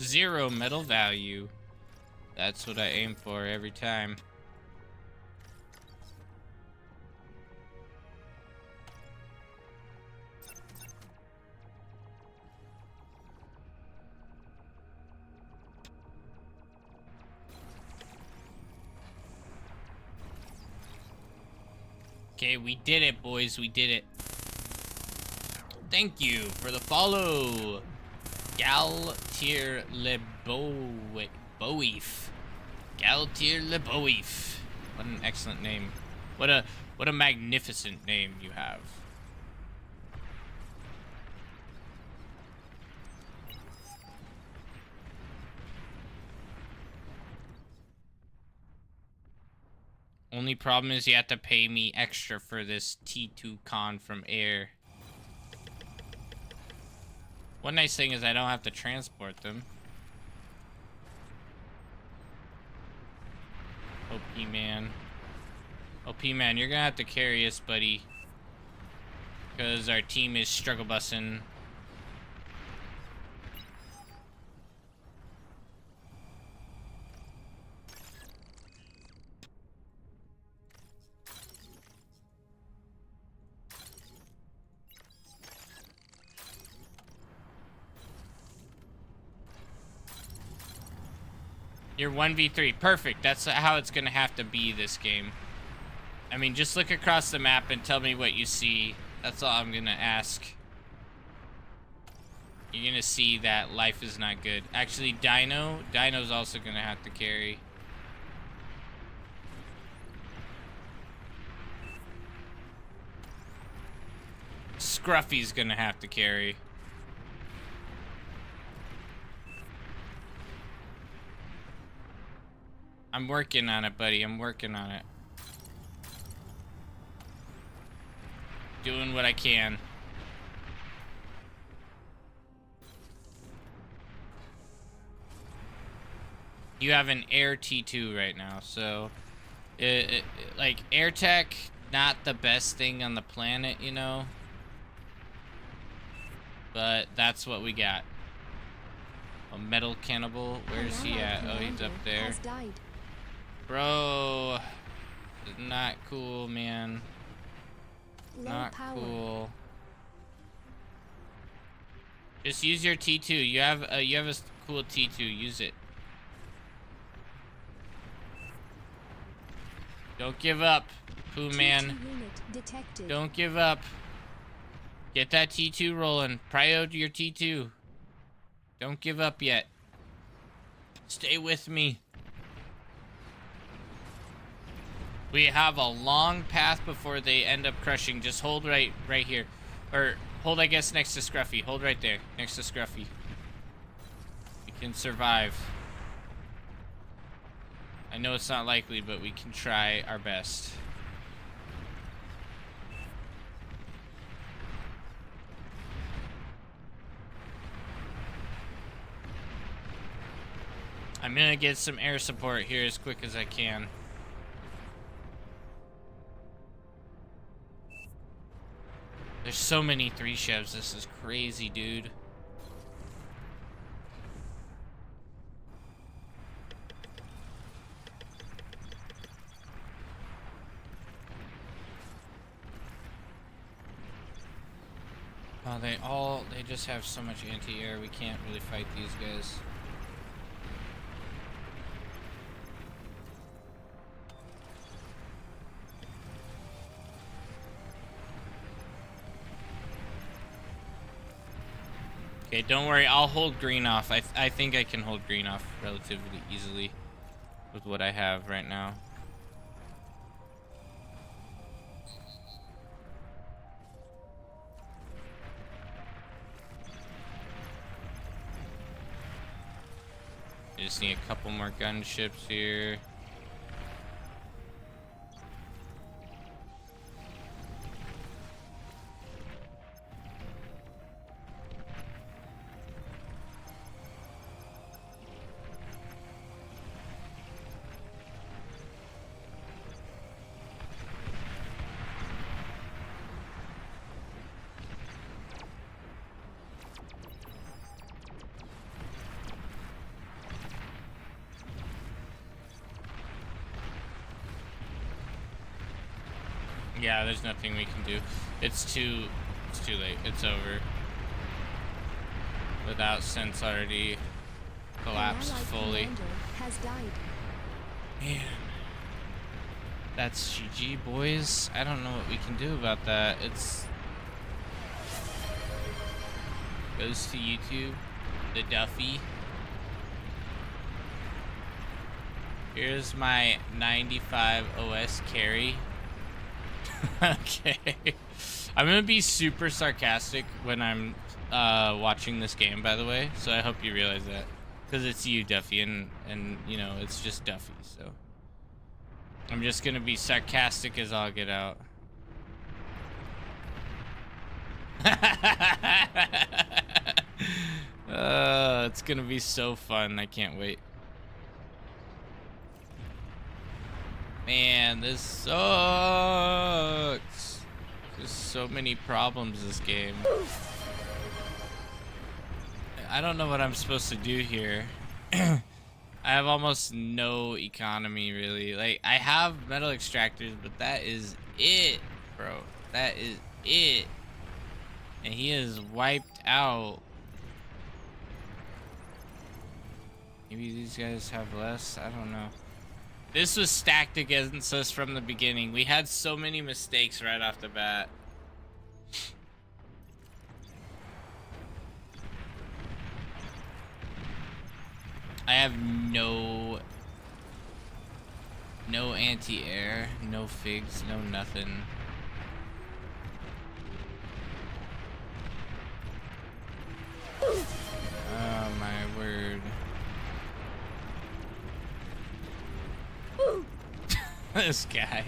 Zero metal value. That's what I aim for every time. Okay, we did it, boys. We did it. Thank you for the follow. Galtier Leboeuf. Galtier Leboeuf. What an excellent name. What a magnificent name you have. Only problem is you have to pay me extra for this T2 con from air. One nice thing is I don't have to transport them. Pokemon. Oh, P-Man, you're gonna have to carry us, buddy. Because our team is struggle bussing. You're 1v3. Perfect. That's how it's gonna have to be this game. I mean, just look across the map and tell me what you see. That's all I'm gonna ask. You're gonna see that life is not good. Actually, Dino's also gonna have to carry. Scruffy's gonna have to carry. I'm working on it, buddy. I'm working on it. Doing what I can. You have an Air T2 right now, so like air tech, not the best thing on the planet, you know. But that's what we got. A metal cannibal. Where's he at? Oh, he's up there. Bro, not cool, man. Not cool. Just use your T2. You have a cool T2. Use it. Don't give up, Pooh Man. Don't give up. Get that T2 rolling. Prio to your T2. Don't give up yet. Stay with me. We have a long path before they end up crushing. Just hold right here. Or hold, I guess, next to Scruffy. Hold right there, next to Scruffy. We can survive. I know it's not likely, but we can try our best. I'm gonna get some air support here as quick as I can. There's so many 3 chefs. This is crazy, dude. Oh, they just have so much anti-air. We can't really fight these guys. Okay, don't worry. I'll hold green off. I think I can hold green off relatively easily with what I have right now. I just need a couple more gunships here. Yeah, there's nothing we can do. It's too late. It's over. Without sense already collapsed fully. Man. That's GG, boys. I don't know what we can do about that. It's goes to YouTube. The Duffy. Here's my 95 OS carry. Okay. I'm gonna be super sarcastic when I'm watching this game, by the way, so I hope you realize that. Because it's you, Duffy, and you know, it's just Duffy, so I'm just gonna be sarcastic as all get out. It's gonna be so fun. I can't wait. Man, this sucks. There's so many problems this game. I don't know what I'm supposed to do here. I have almost no economy, really. Like, I have metal extractors, but that is it, bro. That is it. And he is wiped out. Maybe these guys have less? I don't know. This was stacked against us from the beginning. We had so many mistakes right off the bat. I have no anti-air, no figs, no nothing. Oh my word. This guy.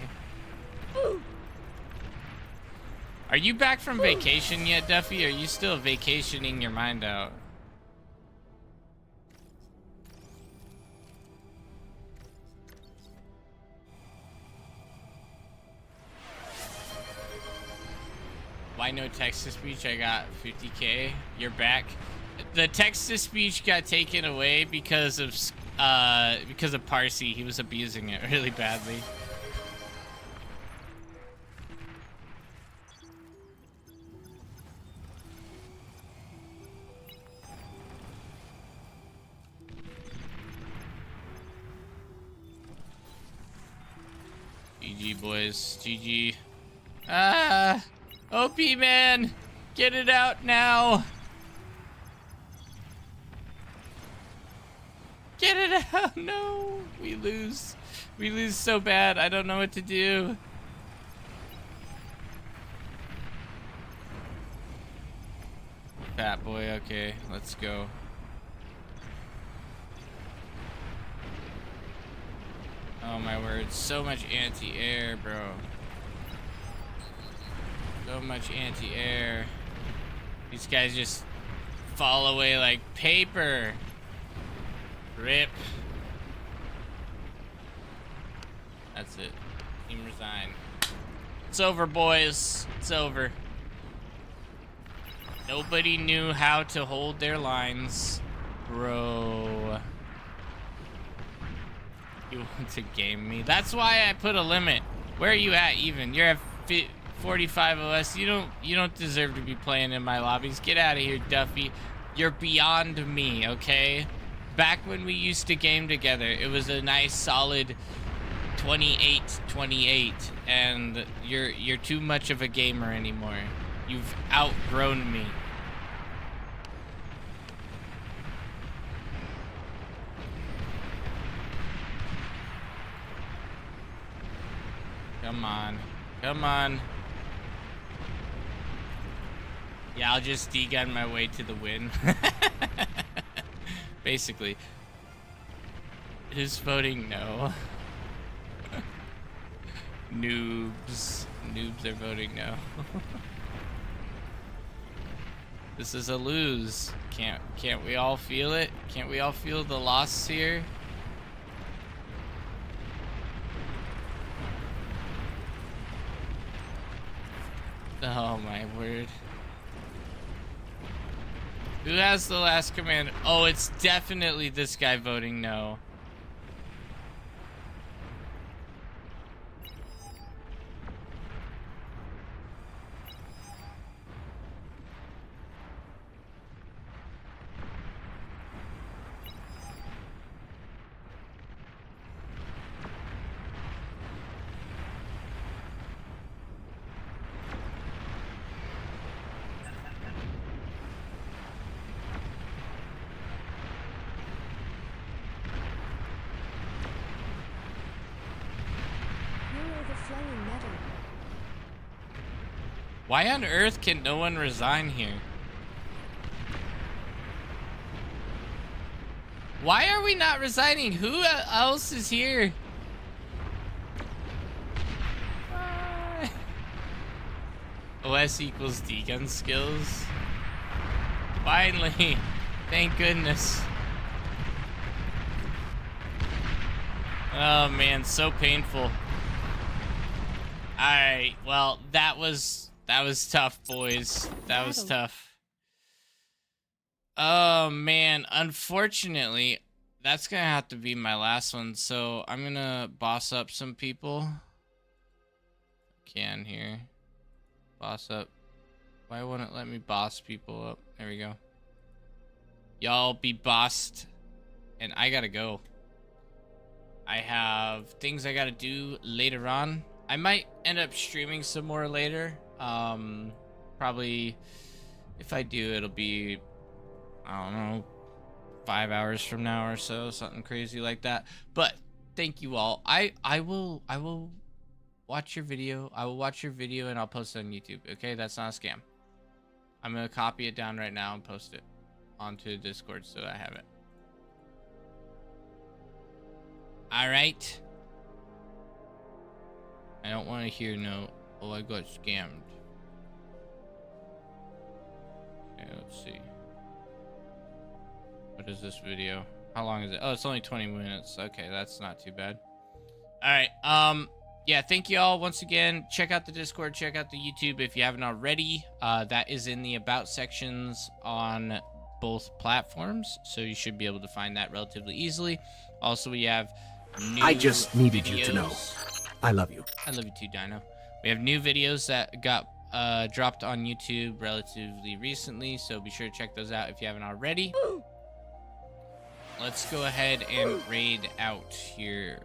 Are you back from vacation yet, Duffy? Or are you still vacationing your mind out? Why no text-to-speech? I got 50K. You're back. The text-to-speech got taken away because of Parsi. He was abusing it really badly. GG, boys. GG. Ah! OP, man! Get it out now! Get it out! No! We lose. We lose so bad. I don't know what to do. Fat boy, okay. Let's go. Oh my word. So much anti-air, bro. So much anti-air. These guys just fall away like paper. Rip. That's it. Team resign. It's over, boys. It's over. Nobody knew how to hold their lines. Bro. You want to game me? That's why I put a limit. Where are you at even? You're at 45 OS. You don't deserve to be playing in my lobbies. Get out of here, Duffy. You're beyond me, okay? Back when we used to game together, it was a nice solid 28-28, and you're too much of a gamer anymore. You've outgrown me. Come on. Come on. Yeah, I'll just degun my way to the win. Basically. Who's voting no? Noobs. Noobs are voting no. This is a lose. Can't we all feel it? Can't we all feel the loss here? Oh my word. Who has the last command? Oh, it's definitely this guy voting no. Why on earth can no one resign here? Why are we not resigning? Who else is here? OS equals D-gun skills. Finally. Thank goodness. Oh man, so painful. right. Well, that was tough, boys. That was tough. Oh man, unfortunately, that's gonna have to be my last one. So I'm gonna boss up some people. Can here. Boss up. Why won't it let me boss people up? There we go. Y'all be bossed. And I gotta go. I have things I gotta do later on. I might end up streaming some more later. Probably, if I do, it'll be, I don't know, 5 hours from now or so, something crazy like that. But thank you all. I will watch your video. I will watch your video and I'll post it on YouTube. Okay, that's not a scam. I'm gonna copy it down right now and post it onto Discord so I have it. All right. I don't want to hear no, oh, I got scammed. Okay, let's see. What is this video? How long is it? Oh, it's only 20 minutes. Okay, that's not too bad. All right. Yeah, thank you all once again. Check out the Discord, check out the YouTube if you haven't already. That is in the About sections on both platforms, so you should be able to find that relatively easily. Also, we have new I just needed videos. you to know. I love you. I love you too, Dino. We have new videos that got dropped on YouTube relatively recently, so be sure to check those out if you haven't already. Let's go ahead and raid out here.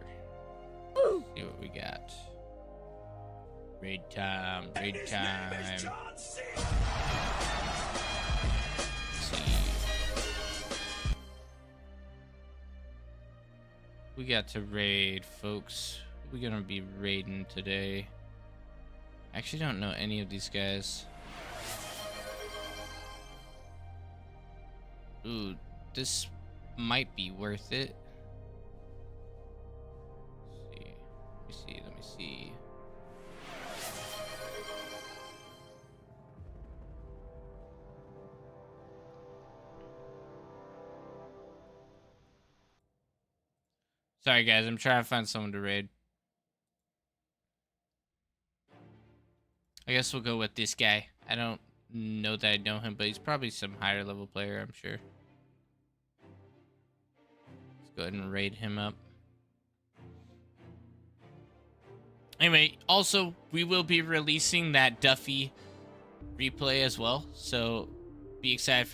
See what we got. Raid time, raid time. Let's see. We got to raid, folks. We're gonna be raiding today. I actually don't know any of these guys. Ooh, this might be worth it. Let me see. Sorry guys, I'm trying to find someone to raid. I guess we'll go with this guy. I don't know that I know him, but he's probably some higher level player, I'm sure. Let's go ahead and raid him up. Anyway, also, we will be releasing that Duffy replay as well, so be excited for